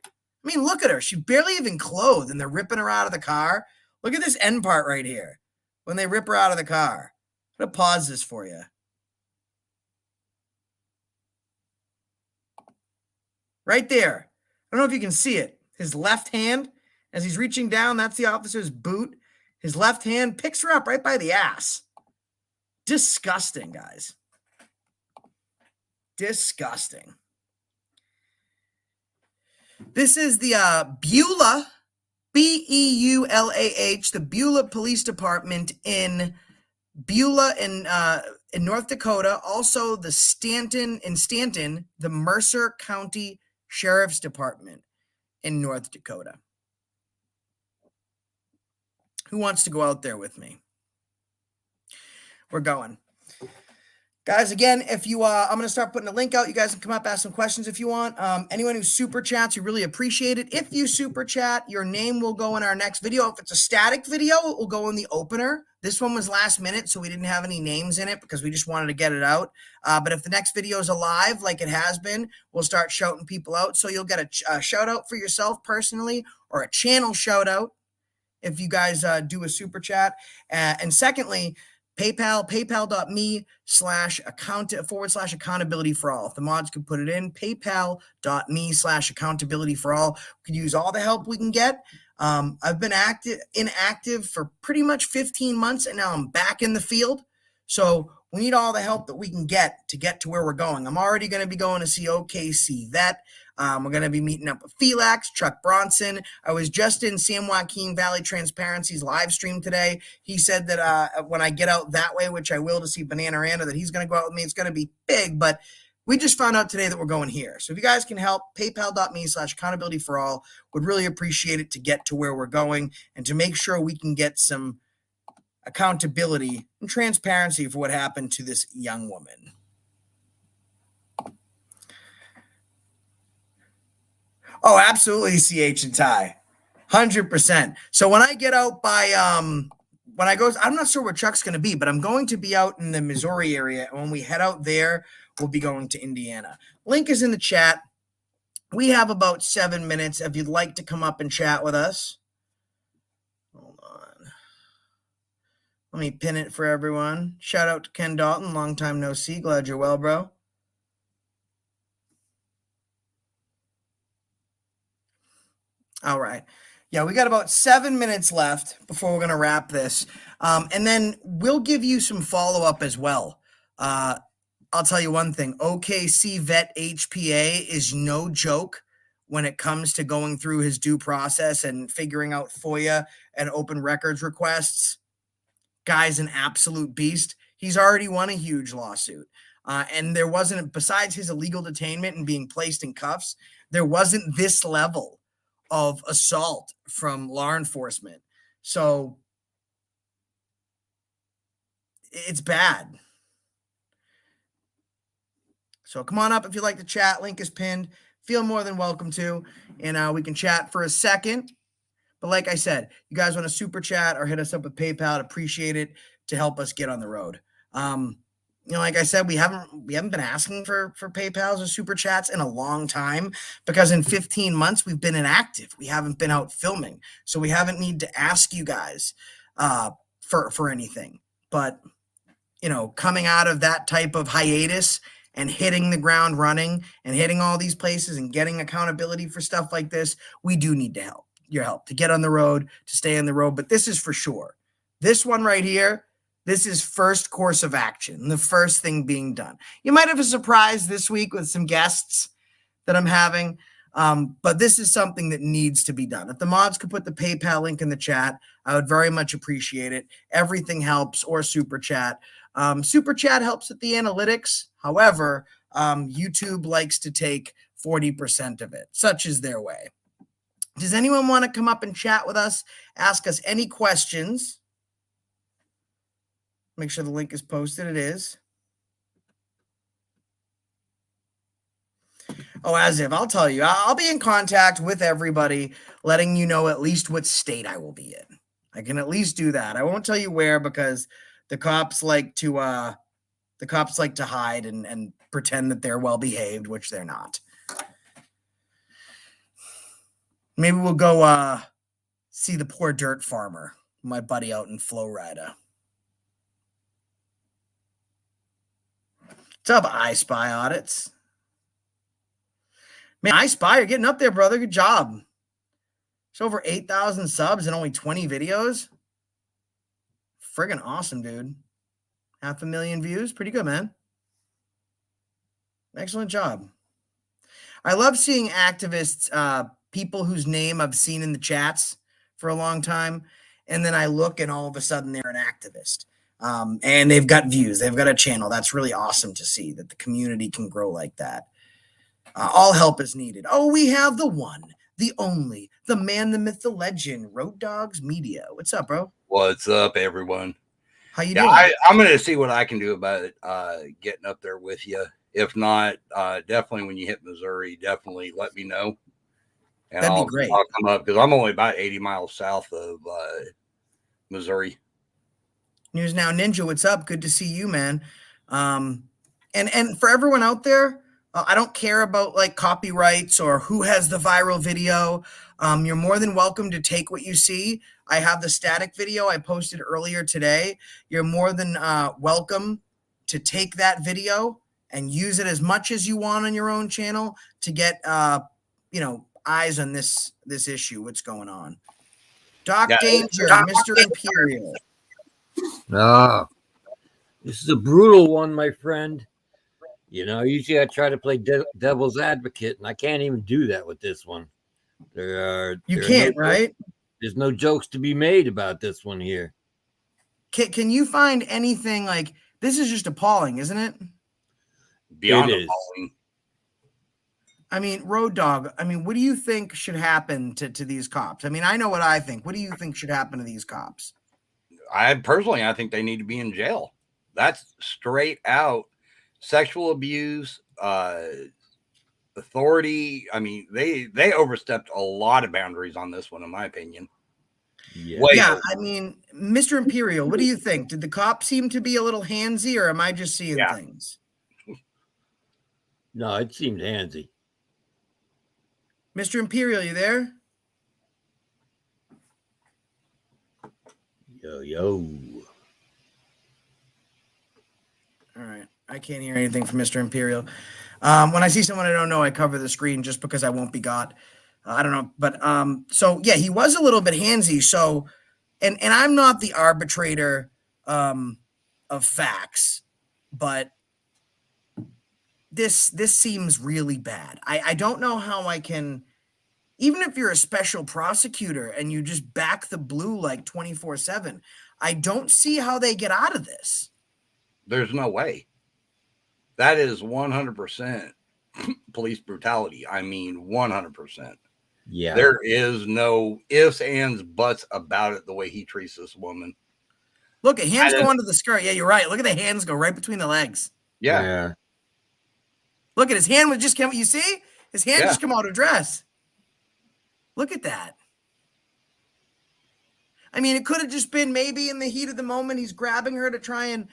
I mean, look at her. She's barely even clothed, and they're ripping her out of the car. Look at this end part right here when they rip her out of the car. I'm going to pause this for you. Right there. I don't know if you can see it. His left hand, as he's reaching down, that's the officer's boot. His left hand picks her up right by the ass. Disgusting, guys. Disgusting. This is the Beulah, Beulah, the Beulah Police Department in Beulah in North Dakota. Also, the Stanton, the Mercer County Sheriff's Department in North Dakota. Who wants to go out there with me? We're going. Guys, again, if you, I'm going to start putting a link out. You guys can come up, ask some questions if you want. Anyone who super chats, we really appreciate it. If you super chat, your name will go in our next video. If it's a static video, it will go in the opener. This one was last minute, so we didn't have any names in it because we just wanted to get it out. But if the next video is alive, like it has been, we'll start shouting people out. So you'll get a shout out for yourself personally, or a channel shout out if you guys do a super chat. And secondly, PayPal, paypal.me/accountability for all. If the mods could put it in, paypal.me/accountability for all. We could use all the help we can get. I've been inactive for pretty much 15 months, and now I'm back in the field. So we need all the help that we can get to where we're going. I'm already going to be going to see OKC Vet. We're going to be meeting up with Felix, Chuck Bronson. I was just in San Joaquin Valley Transparency's live stream today. He said that when I get out that way, which I will, to see Bananaranda, that he's going to go out with me. It's going to be big, but we just found out today that we're going here. So if you guys can help, paypal.me/accountability for all. Would really appreciate it to get to where we're going and to make sure we can get some accountability and transparency for what happened to this young woman. Oh, absolutely, CH and Ty. 100%. So when I get out by, when I go, I'm not sure where Chuck's going to be, but I'm going to be out in the Missouri area. And when we head out there, we'll be going to Indiana. Link is in the chat. We have about 7 minutes if you'd like to come up and chat with us. Hold on. Let me pin it for everyone. Shout out to Ken Dalton. Long time no see. Glad you're well, bro. All right. Yeah, we got about 7 minutes left before we're going to wrap this. And then we'll give you some follow-up as well. I'll tell you one thing. OKC Vet HPA is no joke when it comes to going through his due process and figuring out FOIA and open records requests. Guy's an absolute beast. He's already won a huge lawsuit. And there wasn't, besides his illegal detainment and being placed in cuffs, there wasn't this level of assault from law enforcement. So it's bad. So come on up if you'd like to chat. Link is pinned. Feel more than welcome to. And we can chat for a second. But like I said, you guys want to super chat or hit us up with PayPal, I'd appreciate it to help us get on the road. Like I said, we haven't been asking for PayPals or super chats in a long time because in 15 months we've been inactive. We haven't been out filming, so we haven't need to ask you guys for anything. But coming out of that type of hiatus and hitting the ground running and hitting all these places and getting accountability for stuff like this, we do need your help to get on the road, to stay on the road. But this is for sure. This one right here. This is first course of action, the first thing being done. You might have a surprise this week with some guests that I'm having, but this is something that needs to be done. If the mods could put the PayPal link in the chat, I would very much appreciate it. Everything helps, or super chat. Super chat helps with the analytics. However, YouTube likes to take 40% of it. Such is their way. Does anyone want to come up and chat with us? Ask us any questions. Make sure the link is posted. It is. Oh, as if. I'll tell you. I'll be in contact with everybody, letting you know at least what state I will be in. I can at least do that. I won't tell you where because the cops like to hide and pretend that they're well behaved, which they're not. Maybe we'll go see the poor dirt farmer, my buddy out in Florida. What's up, I Spy Audits? Man, I Spy, you're getting up there, brother. Good job. It's over 8,000 subs and only 20 videos. Friggin' awesome, dude. 500,000 views. Pretty good, man. Excellent job. I love seeing activists, people whose name I've seen in the chats for a long time, and then I look and all of a sudden they're an activist. And they've got views. They've got a channel. That's really awesome to see that the community can grow like that. All help is needed. Oh, we have the one, the only, the man, the myth, the legend, Road Dogs Media. What's up, bro? What's up, everyone? How you Yeah, doing? I'm going to see what I can do about it, getting up there with you. If not, definitely when you hit Missouri, definitely let me know. And That'd be I'll great. come up because I'm only about 80 miles south of Missouri. News Now Ninja, what's up? Good to see you, man. And for everyone out there, I don't care about like copyrights or who has the viral video. You're more than welcome to take what you see. I have the static video I posted earlier today. You're more than welcome to take that video and use it as much as you want on your own channel to get eyes on this issue. What's going on? Doc Yeah, Danger, Mr. Imperial. Ah, this is a brutal one, my friend. You know, usually I try to play devil's advocate, and I can't even do that with this one. You can't, right? There's no jokes to be made about this one here. Can you find anything like this? Is just appalling, isn't it? beyond It is. appalling. I mean, Road Dog, I mean, what do you think should happen to these cops? I mean, I know what I think. What do you think should happen to these cops? I think they need to be in jail. That's straight out sexual abuse, authority. I mean, they overstepped a lot of boundaries on this one, in my opinion. Yeah, I mean, Mr. Imperial, what do you think? Did the cops seem to be a little handsy, or am I just seeing things? No, it seemed handsy. Mr. Imperial, you there? Yo. All right. I can't hear anything from Mr. Imperial. When I see someone I don't know, I cover the screen just because I won't be got. I don't know. But so yeah, he was a little bit handsy. So and I'm not the arbitrator of facts, but this seems really bad. I don't know how I can, even if you're a special prosecutor and you just back the blue like 24/7, I don't see how they get out of this. There's no way. That is 100% police brutality. I mean, 100%. Yeah. There is no ifs, ands, buts about it the way he treats this woman. Look, hands go under the skirt. Yeah, you're right. Look at the hands go right between the legs. Yeah. Look at his hand would just come. You see? His hand just come out of dress. Look at that. I mean, it could have just been maybe in the heat of the moment, he's grabbing her to try and,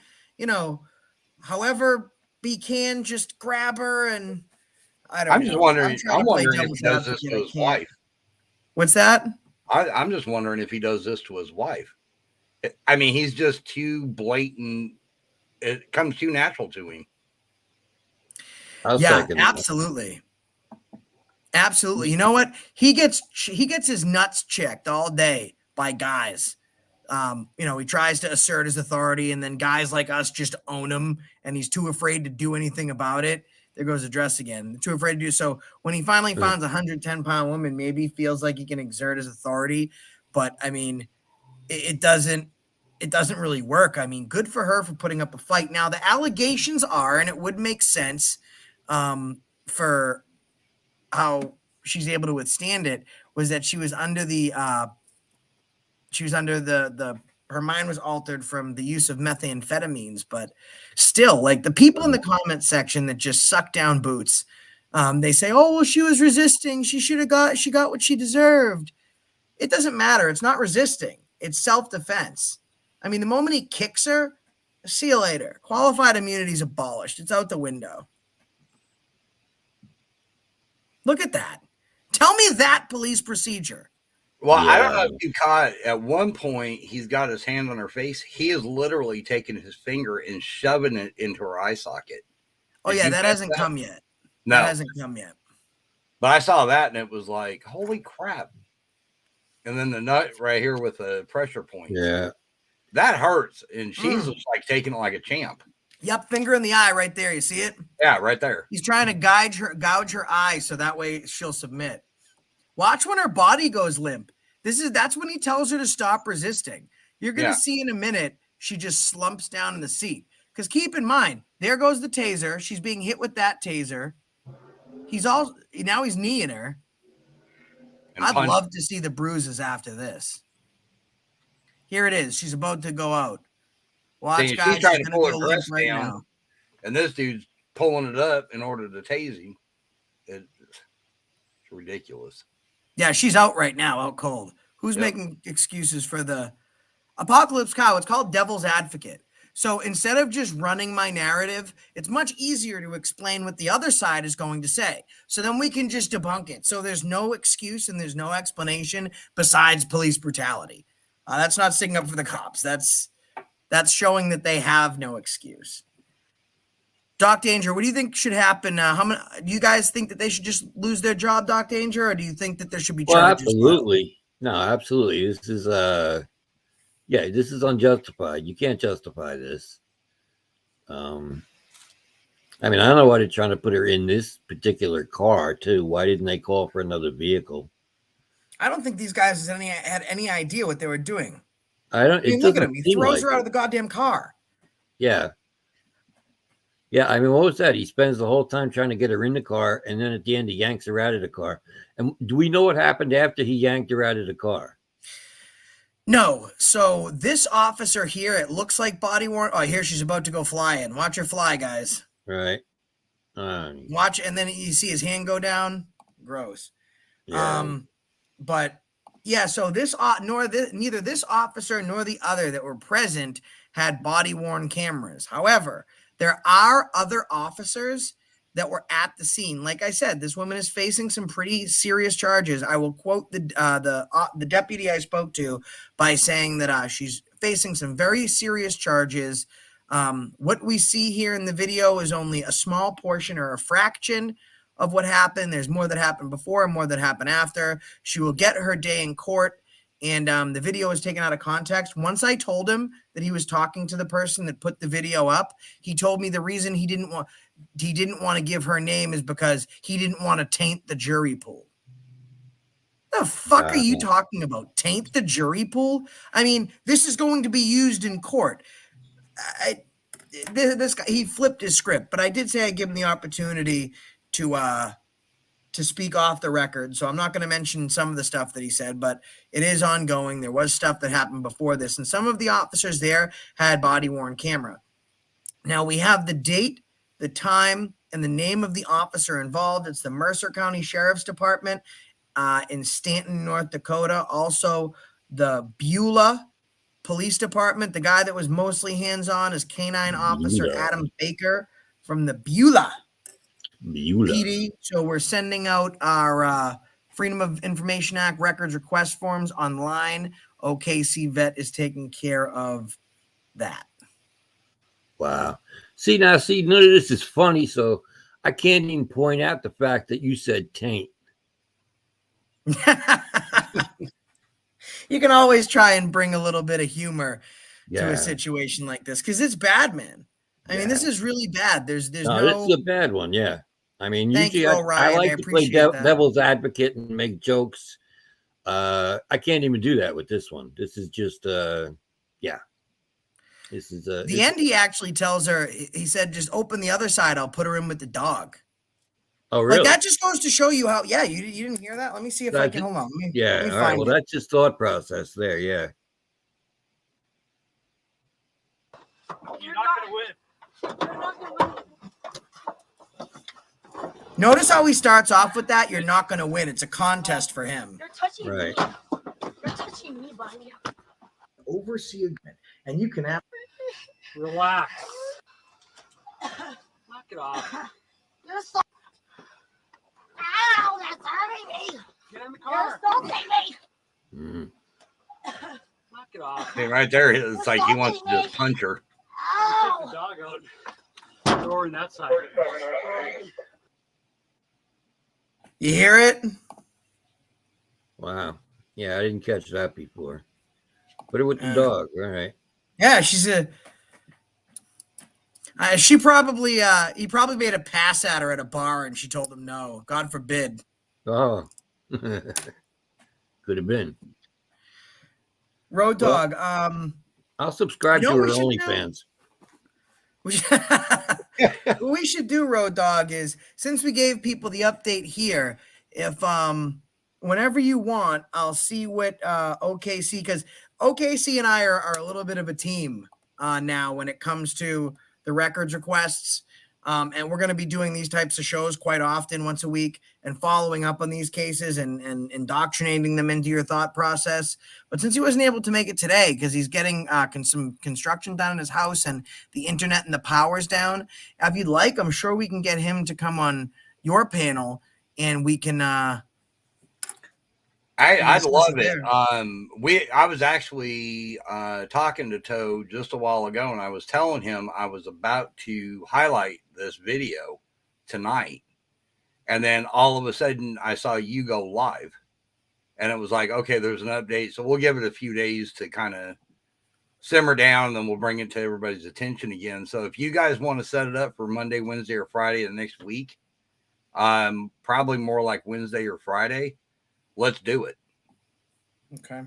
however he can just grab her. And I don't know. I'm just wondering. I'm wondering if he does this to his wife. What's that? I'm just wondering if he does this to his wife. I mean, he's just too blatant. It comes too natural to him. Yeah, absolutely. Absolutely. You know what? He gets his nuts checked all day by guys. He tries to assert his authority, and then guys like us just own him, and he's too afraid to do anything about it. There goes the dress again. Too afraid to do so. When he finally finds a 110-pound woman, maybe he feels like he can exert his authority, but I mean, it doesn't really work. I mean, good for her for putting up a fight. Now the allegations are, and it would make sense for how she's able to withstand it, was that she was under the her mind was altered from the use of methamphetamines. But still, like the people in the comment section that just suck down boots, they say, oh, well, she was resisting, she got what she deserved. It doesn't matter. It's not resisting, it's self-defense. I mean, the moment he kicks her, see you later. Qualified immunity is abolished. It's out the window. Look at that. Tell me that police procedure. Well, I don't know if you caught at one point, he's got his hand on her face. He is literally taking his finger and shoving it into her eye socket. Oh, yeah, that hasn't come yet. No. That hasn't come yet. But I saw that and it was like, holy crap. And then the nut right here with the pressure point. Yeah. That hurts. And she's just like taking it like a champ. Yep, finger in the eye right there. You see it? Yeah, right there. He's trying to gouge her eye so that way she'll submit. Watch when her body goes limp. That's when he tells her to stop resisting. You're going to see in a minute she just slumps down in the seat. Because keep in mind, there goes the taser. She's being hit with that taser. Now he's kneeing her. I'd love to see the bruises after this. Here it is. She's about to go out. Watch, See, guys. she's trying She's to gonna pull go her limp dress right down, now. and this dude's pulling it up in order to tase him. It's ridiculous. Yeah, she's out right now, out cold. Who's Yep. making excuses for the Apocalypse Cow? It's called Devil's Advocate. So instead of just running my narrative, it's much easier to explain what the other side is going to say. So then we can just debunk it. So there's no excuse and there's no explanation besides police brutality. That's not sticking up for the cops. That's showing that they have no excuse. Doc Danger, what do you think should happen? How many do you guys think that they should just lose their job, Doc Danger, or do you think that there should be Well, charges? absolutely. No, absolutely. This is yeah, this is unjustified. You can't justify this. I mean, I don't know why they're trying to put her in this particular car too. Why didn't they call for another vehicle? I don't think these guys had any idea what they were doing. I don't. I mean, It look at doesn't him. He seem throws like her out it. of the goddamn car. Yeah. Yeah, I mean, what was that? He spends the whole time trying to get her in the car, and then at the end, he yanks her out of the car. And do we know what happened after he yanked her out of the car? No. So this officer here, it looks like body worn. Oh, here she's about to go flying. Watch her fly, guys. Right. Watch, and then you see his hand go down. Gross. Yeah. But yeah, so neither this officer nor the other that were present had body worn cameras. However, there are other officers that were at the scene. Like I said, this woman is facing some pretty serious charges. I will quote the deputy I spoke to by saying that she's facing some very serious charges. What we see here in the video is only a small portion or a fraction of what happened. There's more that happened before and more that happened after. She will get her day in court, and the video is taken out of context. Once I told him that he was talking to the person that put the video up, he told me the reason he didn't want to give her name is because he didn't want to taint the jury pool. The fuck are you talking about? Taint the jury pool? I mean, this is going to be used in court. This guy, he flipped his script, but I did say I'd give him the opportunity to speak off the record. So I'm not going to mention some of the stuff that he said, but it is ongoing. There was stuff that happened before this, and some of the officers there had body-worn camera. Now we have the date, the time, and the name of the officer involved. It's the Mercer County Sheriff's Department in Stanton, North Dakota. Also, the Beulah Police Department. The guy that was mostly hands-on is Canine Officer Adam Baker from the Beulah PD. So we're sending out our Freedom of Information Act records request forms online. OKC Vet is taking care of that. Wow. See, none of this is funny, so I can't even point out the fact that you said taint. You can always try and bring a little bit of humor to a situation like this because it's bad, man. I mean, this is really bad. There's no. This is a bad one. Yeah. I mean, usually I like to play devil's advocate and make jokes. I can't even do that with this one. This is just, yeah. This is the end. He actually tells her. He said, "Just open the other side. I'll put her in with the dog." Oh, really? Like that just goes to show you how. Yeah, you didn't hear that. Let me see if I can. Hold on. Let me all right. Well, that's just thought process there. Yeah. You're not going to win. You're not gonna win. Notice how he starts off with that. You're not going to win. It's a contest for him. You're touching Right. me. You're touching me, buddy. Oversee agreement, and you can have Relax. Knock it off. You're so. Ow, that's hurting me. Get in the You're car. assaulting me. Mm. Knock it off. See, right there, it's like he wants to just punch her. Take Ow. the dog out. Door on that side. You hear it? Wow. Yeah, I didn't catch that before. Put it with the dog. All right. Yeah, she's a. He probably made a pass at her at a bar, and she told him no. God forbid. Oh, could have been. Road Dog. I'll subscribe You know to what her we should OnlyFans. What we should do, Road Dog, is since we gave people the update here, if whenever you want, I'll see what OKC, because OKC and I are a little bit of a team. now when it comes to the records requests. And we're going to be doing these types of shows quite often, once a week, and following up on these cases and indoctrinating them into your thought process. But since he wasn't able to make it today because he's getting some construction done in his house and the internet and the power's down, if you'd like, I'm sure we can get him to come on your panel and we can. I'd love it. I was actually talking to Toe just a while ago, and I was telling him I was about to highlight this video tonight, and then all of a sudden I saw you go live, and it was like, okay, there's an update, so we'll give it a few days to kind of simmer down, and then we'll bring it to everybody's attention again. So if you guys want to set it up for Monday, Wednesday, or Friday of the next week, probably more like Wednesday or Friday. Let's do it. Okay.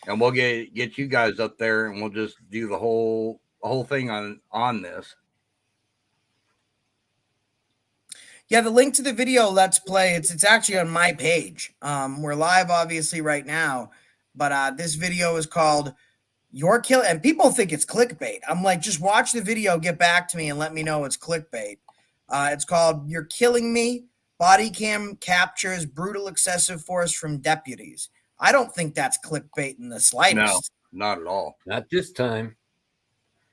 And we'll get you guys up there, and we'll just do the whole thing on this. Yeah, the link to the video Let's Play, it's actually on my page. We're live obviously right now, but this video is called You're Killing, and people think it's clickbait. I'm like, just watch the video, get back to me, and let me know it's clickbait. It's called You're Killing Me. Bodycam captures brutal excessive force from deputies. I don't think that's clickbait in the slightest. No, not at all. Not this time.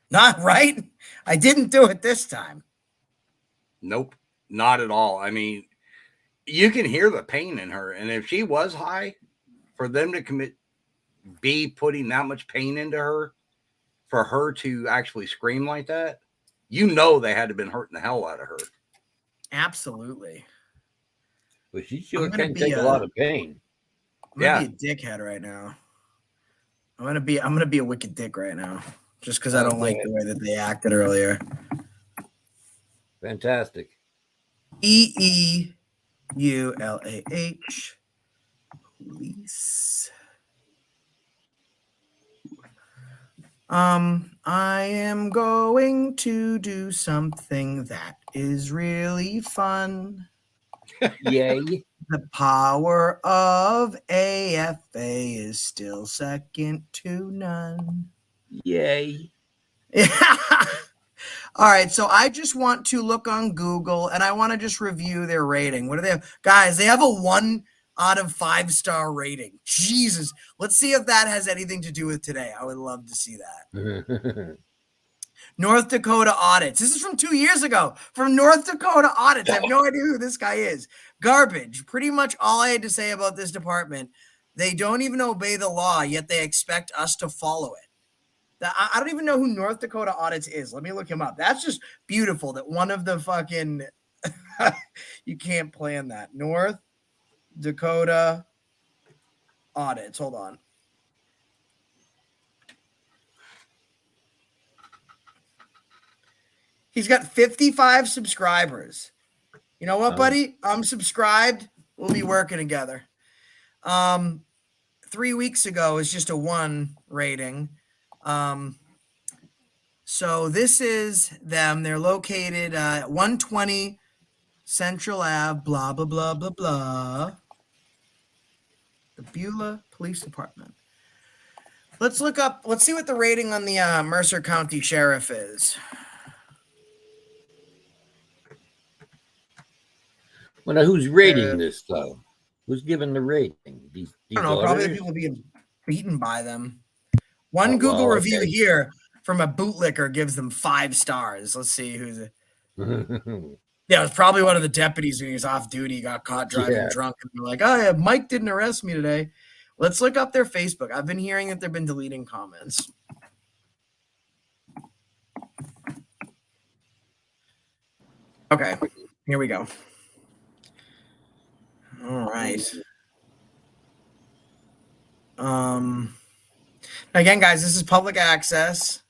Not right? I didn't do it this time. Nope, not at all. I mean, you can hear the pain in her. And if she was high, for them to be putting that much pain into her, for her to actually scream like that, you know they had to have been hurting the hell out of her. Absolutely. But she sure can take a lot of pain. I'm gonna be a dickhead right now. I'm gonna be a wicked dick right now, just because I don't like the way that they acted earlier. Fantastic. EEULAH police. I am going to do something that is really fun. Yay. The power of AFA is still second to none. Yay. All right, so I just want to look on Google and I want to just review their rating. What do they have? Guys, they have a 1 out of 5-star rating. Jesus. Let's see if that has anything to do with today. I would love to see that. North Dakota audits. This is from 2 years ago. From North Dakota audits. I have no idea who this guy is. Garbage. Pretty much all I had to say about this department. They don't even obey the law, yet they expect us to follow it. I don't even know who North Dakota audits is. Let me look him up. That's just beautiful that one of the fucking you can't plan that. North Dakota audits. Hold on. He's got 55 subscribers. You know what, buddy? I'm subscribed. We'll be working together. 3 weeks ago is just a 1 rating. So this is them. They're located at 120 Central Ave, blah, blah, blah, blah, blah. The Beulah Police Department. Let's look up. Let's see what the rating on the Mercer County Sheriff is. Well, now who's rating this, though? Who's giving the rating? These I don't know. Probably the people being beaten by them. One Google review here from a bootlicker gives them 5 stars. Let's see who's it. Yeah, it's probably one of the deputies when he was off duty, got caught driving drunk, and they're like, "Oh yeah, Mike didn't arrest me today." Let's look up their Facebook. I've been hearing that they've been deleting comments. Okay, here we go. All right. Again, guys, this is public access.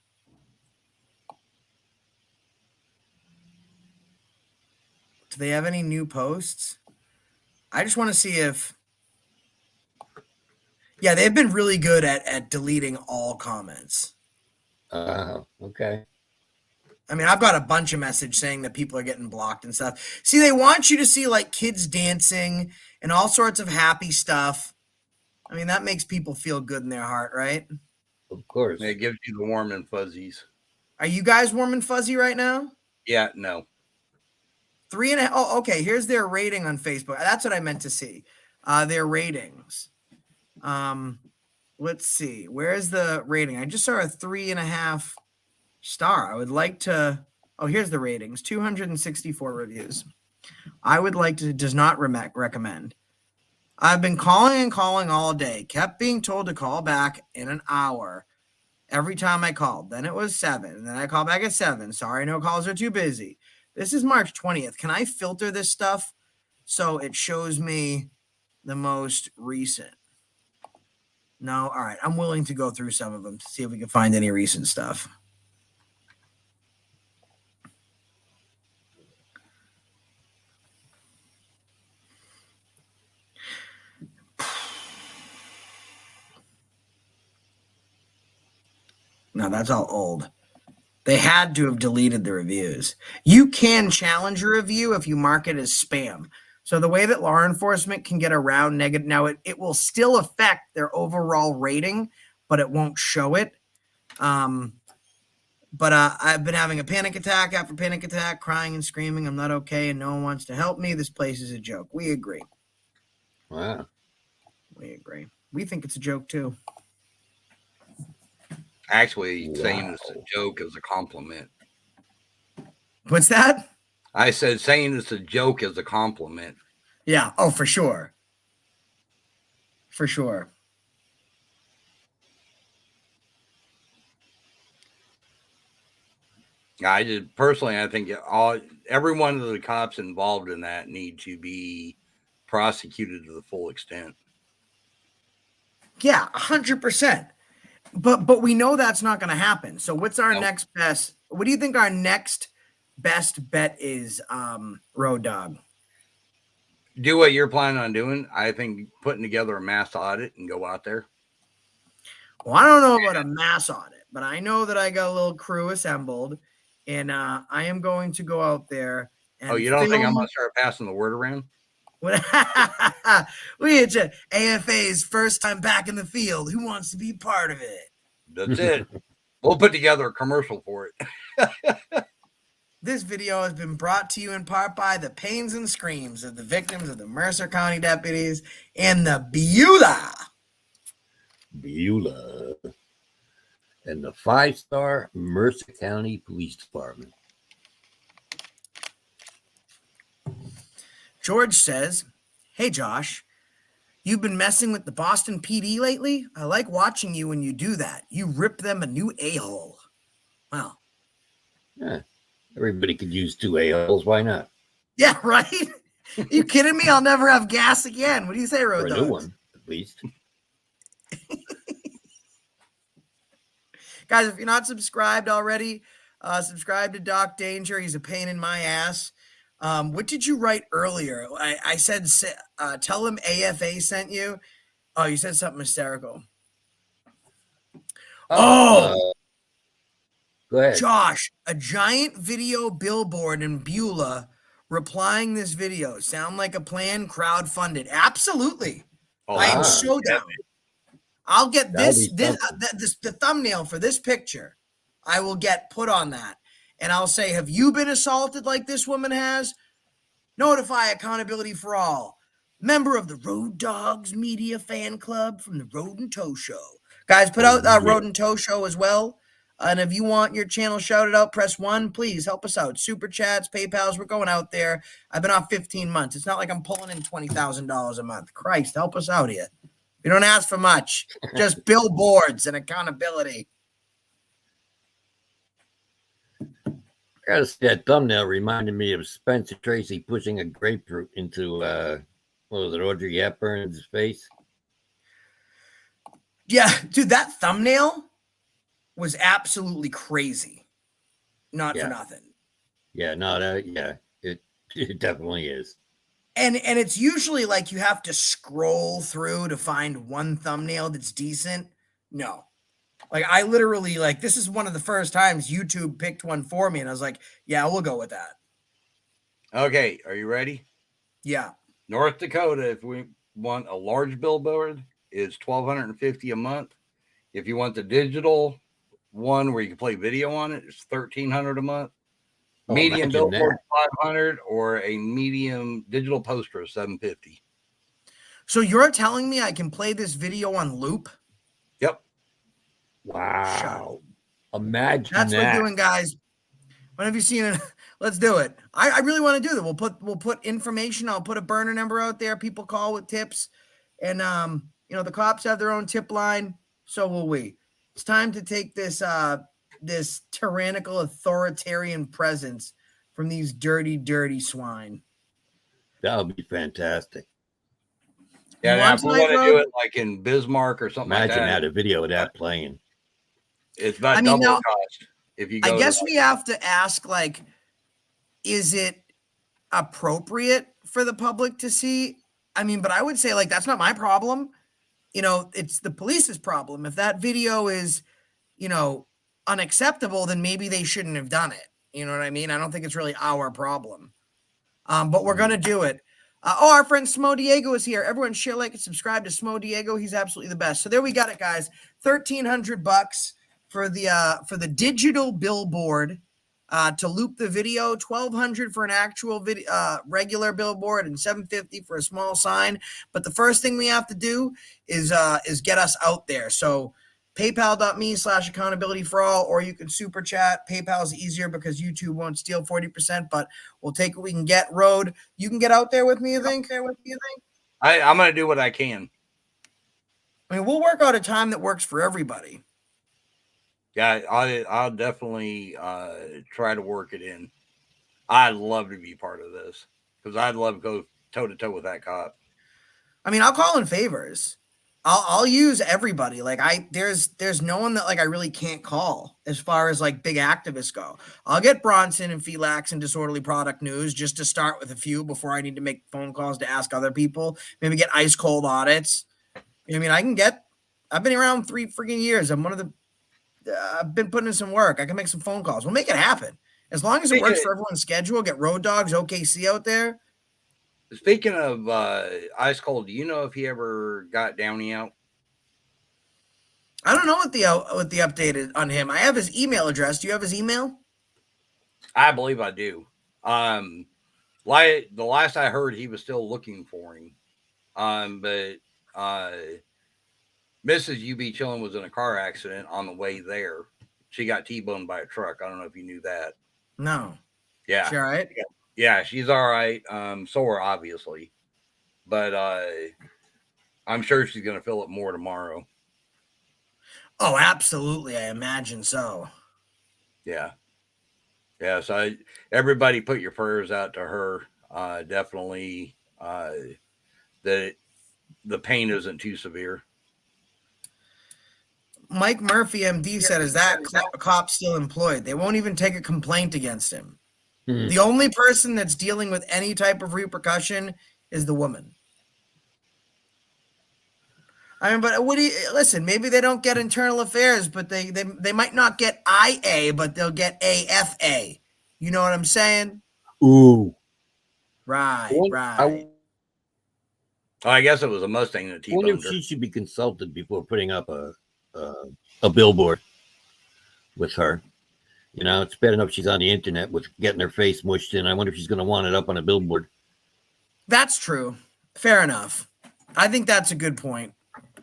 Do they have any new posts? I just want to see if... Yeah, they've been really good at deleting all comments. Okay. I mean, I've got a bunch of messages saying that people are getting blocked and stuff. See, they want you to see, like, kids dancing and all sorts of happy stuff. I mean, that makes people feel good in their heart, right? Of course. It gives you the warm and fuzzies. Are you guys warm and fuzzy right now? Yeah, no. 3.5. Oh, okay. Here's their rating on Facebook. That's what I meant to see. Their ratings. Let's see. Where's the rating? I just saw a 3.5 star. I would like to. Oh, here's the ratings. 264 reviews. I would like to. Does not recommend. I've been calling and calling all day. Kept being told to call back in an hour. Every time I called. Then it was 7. And then I called back at 7. Sorry, no calls are too busy. This is March 20th. Can I filter this stuff so it shows me the most recent? No? All right. I'm willing to go through some of them to see if we can find any recent stuff. No, that's all old. They had to have deleted the reviews. You can challenge a review if you mark it as spam. So the way that law enforcement can get around negative, now it will still affect their overall rating, but it won't show it. But I've been having a panic attack after panic attack, crying and screaming. I'm not okay, and no one wants to help me. This place is a joke. We agree. Wow. We agree. We think it's a joke too. Actually, saying it's a joke is a compliment. What's that? I said saying it's a joke is a compliment. Yeah. Oh, for sure. For sure. I think every one of the cops involved in that need to be prosecuted to the full extent. Yeah, 100%. But we know that's not going to happen. So what's our next best? What do you think our next best bet is, Road Dog? Do what you're planning on doing. I think putting together a mass audit and go out there. Well, I don't know about a mass audit, but I know that I got a little crew assembled, and I am going to go out there. And you don't think I'm going to start passing the word around? It's AFA's first time back in the field. Who wants to be part of it? That's it. We'll put together a commercial for it. This video has been brought to you in part by the pains and screams of the victims of the Mercer County deputies and the Beulah and the 5-star Mercer County Police Department. George says, "Hey, Josh, you've been messing with the Boston PD lately? I like watching you when you do that. You rip them a new a-hole." Wow. Yeah, everybody could use 2 a-holes. Why not? Yeah, right? You kidding me? I'll never have gas again. What do you say, Road Dogs? A new one, at least. Guys, if you're not subscribed already, subscribe to Doc Danger. He's a pain in my ass. What did you write earlier? I said, tell him AFA sent you. Oh, you said something hysterical. Go ahead. Josh, a giant video billboard in Beulah replying this video. Sound like a plan? Crowdfunded. Absolutely. I am so down. I'll get the thumbnail for this picture. I will get put on that. And I'll say, have you been assaulted like this woman has? Notify Accountability for All. Member of the Road Dogs Media Fan Club from the Road and Tow Show. Guys, put out Road and Tow Show as well. And if you want your channel shouted out, press 1. Please help us out. Super chats, PayPals, we're going out there. I've been off 15 months. It's not like I'm pulling in $20,000 a month. Christ, help us out here. We don't ask for much. Just billboards and accountability. I gotta say, that thumbnail reminded me of Spencer Tracy pushing a grapefruit into what was it, Audrey Hepburn's face? Yeah, dude, that thumbnail was absolutely crazy. Not for nothing. Yeah, no, it definitely is. And it's usually like you have to scroll through to find one thumbnail that's decent. No. Like, I literally, this is one of the first times YouTube picked one for me, and I was like, yeah, we'll go with that. Okay, are you ready? Yeah. North Dakota, if we want a large billboard, is $1,250 a month. If you want the digital, one where you can play video on it. It's $1,300 a month. Oh, Medium imagine billboard that. $500, or a medium digital poster of $750. So you're telling me I can play this video on loop? Yep. Wow. Imagine That's that. what doing, guys. When have you seen it? Let's do it. I really want to do that. We'll put information. I'll put a burner number out there. People call with tips, and you know, the cops have their own tip line. So will we. It's time to take this this tyrannical authoritarian presence from these dirty, dirty swine. That would be fantastic. Yeah, now if we want to do it like in Bismarck or something Imagine like that. Imagine a video of that playing. It's about double the cost. If you go I guess we have to ask, like, is it appropriate for the public to see? I mean, but I would say, like, that's not my problem. You know, it's the police's problem. If that video is, you know, unacceptable, then maybe they shouldn't have done it. You know what I mean? I don't think it's really our problem. But we're going to do it. Our friend Smo Diego is here. Everyone share, like, and subscribe to Smo Diego. He's absolutely the best. So there we got it, guys. $1,300 for the digital billboard to loop the video, $1,200 for an actual video, regular billboard, and $750 for a small sign. But the first thing we have to do is get us out there. So PayPal.me/accountability for all, or you can super chat. PayPal is easier because YouTube won't steal 40%, but we'll take what we can get. Road, you can get out there with me, you think? I'm going to do what I can. I mean, we'll work out a time that works for everybody. Yeah, I'll definitely try to work it in. I'd love to be part of this because I'd love to go toe to toe with that cop. I mean, I'll call in favors. I'll use everybody. Like there's no one that like I really can't call as far as like big activists go. I'll get Bronson and Felix and Disorderly Product News just to start with a few before I need to make phone calls to ask other people. Maybe get ice cold audits. I mean, I've been around 3 freaking years. I've been putting in some work. I can make some phone calls. We'll make it happen. As long as it works for everyone's schedule, get Road Dogs, OKC out there. Speaking of ice cold, do you know if he ever got Downey out? I don't know what the update is on him. I have his email address. Do you have his email? I believe I do. Like the last I heard, he was still looking for him. But Mrs. UB Chillin was in a car accident on the way there. She got T-boned by a truck. I don't know if you knew that. No. Yeah. She all right? Yeah, she's all right. Sore, obviously. But I'm sure she's going to feel it more tomorrow. Oh, absolutely. I imagine so. Yeah. Yeah, so everybody put your prayers out to her. Definitely that the pain isn't too severe. Mike Murphy, MD, said, is that cop still employed? They won't even take a complaint against him. The only person that's dealing with any type of repercussion is the woman. I mean, but listen, maybe they don't get internal affairs, but they might not get IA, but they'll get AFA. You know what I'm saying? Ooh. Right. I guess it was a Mustang that T-boned her. I wonder if she should be consulted before putting up a billboard with her. You know, it's bad enough she's on the internet with getting her face mushed in. I wonder if she's going to want it up on a billboard. That's true. Fair enough. I think that's a good point.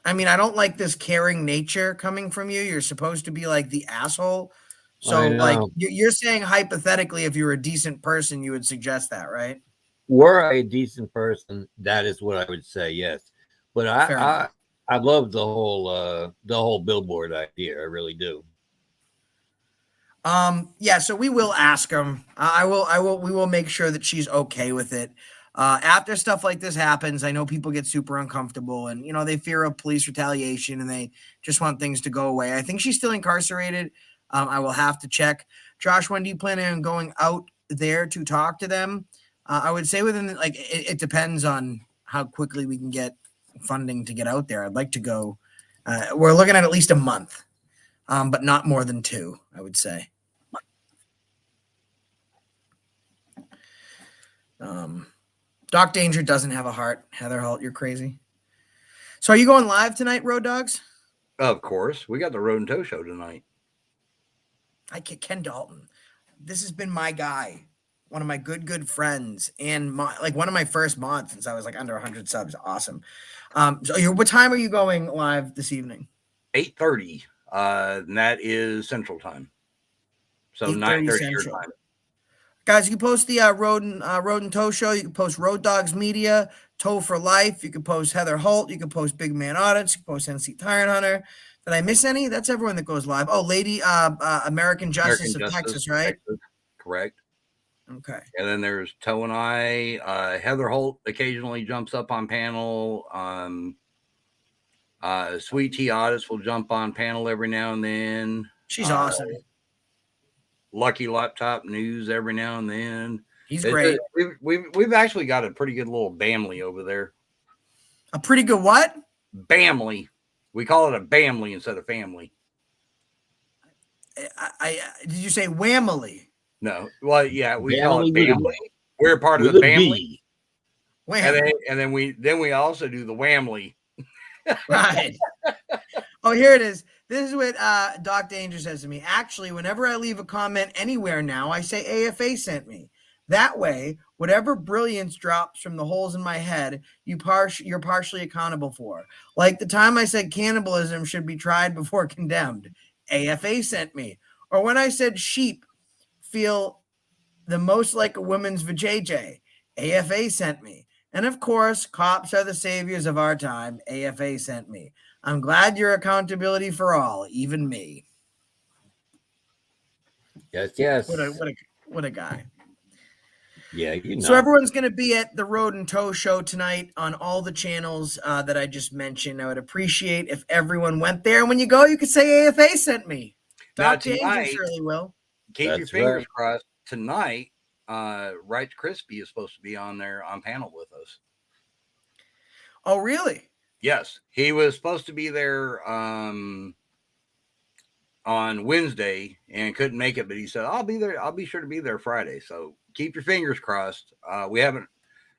I mean, I don't like this caring nature coming from you. You're supposed to be like the asshole. So, like, you're saying hypothetically, if you were a decent person, you would suggest that, right? Were I a decent person, that is what I would say, yes. But I love the whole billboard idea. I really do. Yeah, so we will ask them. We will make sure that she's okay with it. After stuff like this happens, I know people get super uncomfortable and, you know, they fear of police retaliation and they just want things to go away. I think she's still incarcerated. I will have to check. Josh, when do you plan on going out there to talk to them? I would say within, like, it depends on how quickly we can get funding to get out there. I'd like to go. We're looking at least a month, but not more than 2, I would say. Doc Danger doesn't have a heart. Heather Holt, you're crazy. So are you going live tonight, Road Dogs? Of course. We got the Road and Tow show tonight. Ken Dalton. This has been my guy, one of my good friends, and one of my first mods since I was like under 100 subs. Awesome. So what time are you going live this evening? 8:30. And that is Central Time. So 9:30 your time. Guys, you can post the Road and Toe Show. You can post Road Dogs Media, Toe for Life. You can post Heather Holt. You can post Big Man Audits. You can post NC Tyrant Hunter. Did I miss any? That's everyone that goes live. Oh, Lady American Justice of Texas, right? Texas. Correct. Okay. And then there's Toe and I. Heather Holt occasionally jumps up on panel. Sweet Tea Audits will jump on panel every now and then. She's awesome. Lucky Laptop News every now and then. He's great. We've actually got a pretty good little family over there. A pretty good what? Family. We call it a family instead of family. Did you say whamily? No. Well, yeah, we call it family. We're part of the family. And then we also do the whamly. Right. Oh, here it is. This is what Doc Danger says to me. Actually, whenever I leave a comment anywhere now, I say AFA sent me. That way, whatever brilliance drops from the holes in my head, you're partially accountable for. Like the time I said cannibalism should be tried before condemned. AFA sent me. Or when I said sheep feel the most like a woman's vajayjay. AFA sent me. And of course, cops are the saviors of our time. AFA sent me. I'm glad you're accountability for all, even me. Yes. What a guy. Yeah, you know. So everyone's going to be at the Road and Toe Show tonight on all the channels that I just mentioned. I would appreciate if everyone went there. And when you go, you could say AFA sent me. Doc Danger surely will. Keep your fingers crossed. Tonight, Rice Crispy is supposed to be on there on panel with us. Oh, really? Yes, he was supposed to be there on Wednesday and couldn't make it, but he said, I'll be there. I'll be sure to be there Friday. So keep your fingers crossed. We haven't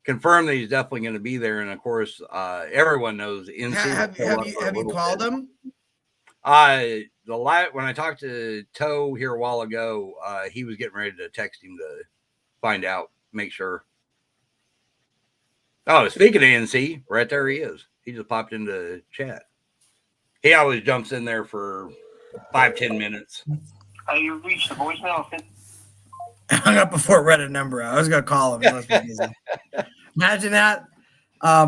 confirmed that he's definitely going to be there. And of course, everyone knows. Have you called him? When I talked to Toe here a while ago, he was getting ready to text him to find out, make sure. Oh, speaking of NC, right there he is. He just popped into chat. He always jumps in there for 5-10 minutes. You reached the voicemail. I hung up before it read a number. I was gonna call him. Imagine that.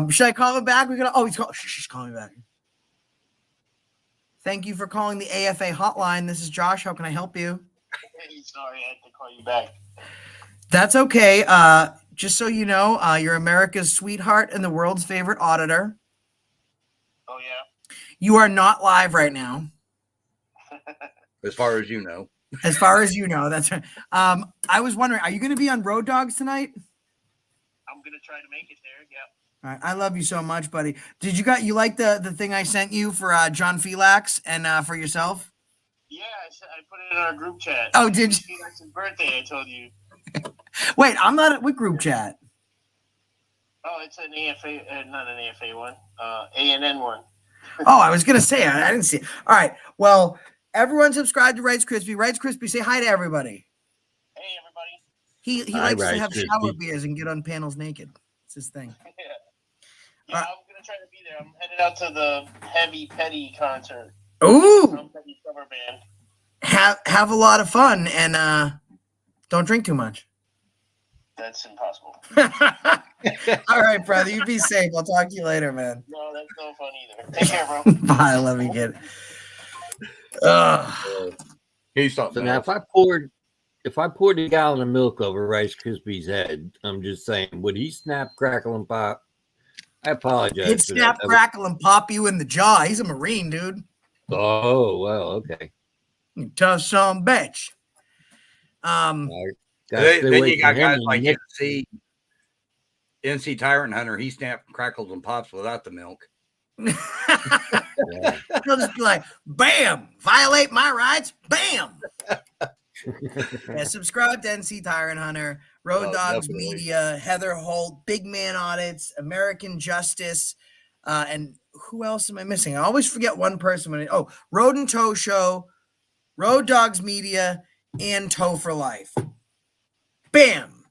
Should I call him back? She's calling me back. Thank you for calling the AFA hotline. This is Josh. How can I help you? Sorry, I had to call you back. That's okay. Just so you know, you're America's sweetheart and the world's favorite auditor. Oh, yeah? You are not live right now. As far as you know. As far as you know, that's right. I was wondering, are you going to be on Road Dogs tonight? I'm going to try to make it there, yeah. All right, I love you so much, buddy. Did you like the thing I sent you for John Felax and for yourself? Yeah, I put it in our group chat. Oh, did you? Felax's birthday, I told you. Wait, I'm not at what group chat? Oh, it's an AFA, not an AFA one, ANN one. Oh, I was going to say, I didn't see it. All right, well, everyone subscribe to Rice Crispy. Rice Crispy, say hi to everybody. Hey, everybody. He likes to have shower beers and get on panels naked. It's his thing. Yeah, I'm going to try to be there. I'm headed out to the Heavy Petty concert. Ooh. Petty cover band. Have a lot of fun and don't drink too much. That's impossible. All right, brother. You be safe. I'll talk to you later, man. No, that's no fun either. Take care, bro. Bye. Love you, kid. He's something. So now, if I poured a gallon of milk over Rice Krispie's head, I'm just saying, would he snap, crackle, and pop? I apologize. He'd snap, crackle, and pop you in the jaw. He's a Marine, dude. Oh, well, okay. You tough son bitch. Then you got guys like NC Tyrant Hunter. He snaps, crackles, and pops without the milk. He'll just be like, bam, violate my rights, bam. Yeah, subscribe to NC Tyrant Hunter, Road Dogs definitely. Media, Heather Holt, Big Man Audits, American Justice, and who else am I missing? I always forget one person. Road and Toe Show, Road Dogs Media, and Toe for Life. Bam.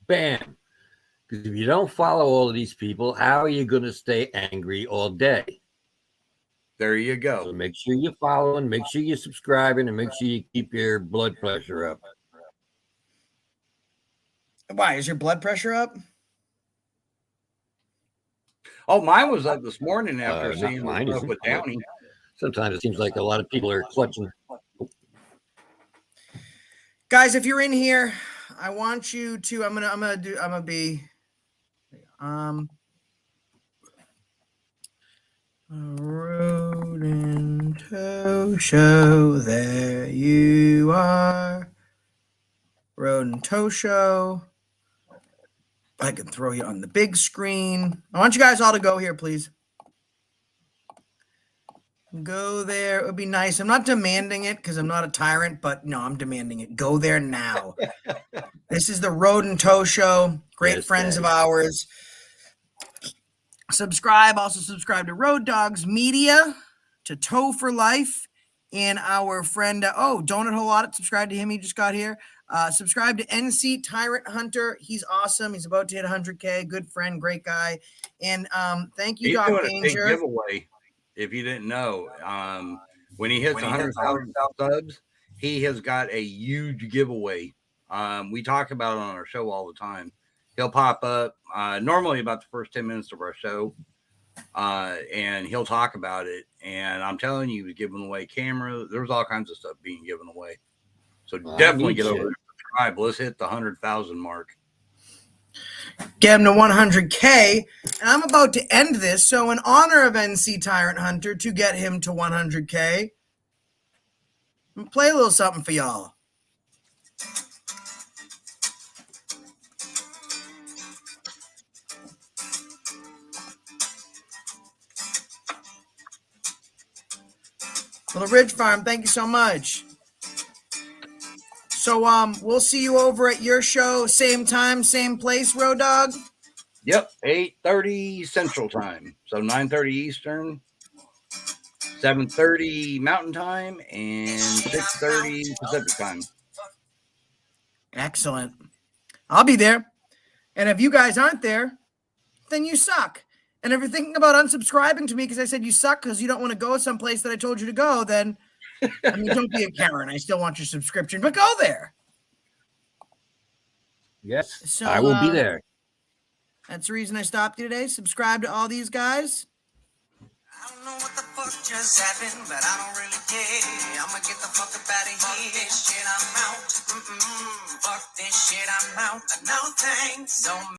Bam. Because if you don't follow all of these people, how are you going to stay angry all day? There you go. So make sure you're following, make sure you're subscribing, and make sure you keep your blood pressure up. Why? Is your blood pressure up? Oh, mine was up this morning after seeing mine up with Downey. Sometimes it seems like a lot of people are clutching. Guys, if you're in here, I want you to. I'm gonna be. Road and Toe Show. There you are. Road and Toe Show. I can throw you on the big screen. I want you guys all to go here, please. Go there. It would be nice. I'm not demanding it because I'm not a tyrant, but no, I'm demanding it. Go there now. This is the Road and Toe Show. Great friends of ours. Subscribe. Also subscribe to Road Dogs Media, to Toe for Life, and our friend, Donut Hole Audit. Subscribe to him. He just got here. Subscribe to NC Tyrant Hunter. He's awesome. He's about to hit 100K. Good friend, great guy. And thank you, Doc Danger. He's doing a big giveaway. If you didn't know, when he hits 100,000 subs, he has got a huge giveaway. We talk about it on our show all the time. He'll pop up normally about the first 10 minutes of our show, and he'll talk about it. And I'm telling you, he's giving away cameras. There's all kinds of stuff being given away. So definitely get over there and subscribe. Let's hit the 100,000 mark. Get him to 100K, and I'm about to end this. So in honor of NC Tyrant Hunter, to get him to 100K, I'm going to play a little something for y'all. Little Ridge Farm, thank you so much. So we'll see you over at your show, same time, same place, Road Dog. Yep, 8:30 Central Time. So 9:30 Eastern, 7:30 Mountain Time, and 6:30 Pacific Time. Excellent. I'll be there. And if you guys aren't there, then you suck. And if you're thinking about unsubscribing to me because I said you suck because you don't want to go someplace that I told you to go, then I mean, don't be a Karen. I still want your subscription, but go there. Yes, so, I will be there. That's the reason I stopped you today. Subscribe to all these guys. I don't know what the fuck just happened, but I don't really care. I'ma get the fuck up out of here. Fuck this shit, I'm out. Fuck this shit, I'm out. No thanks. Don't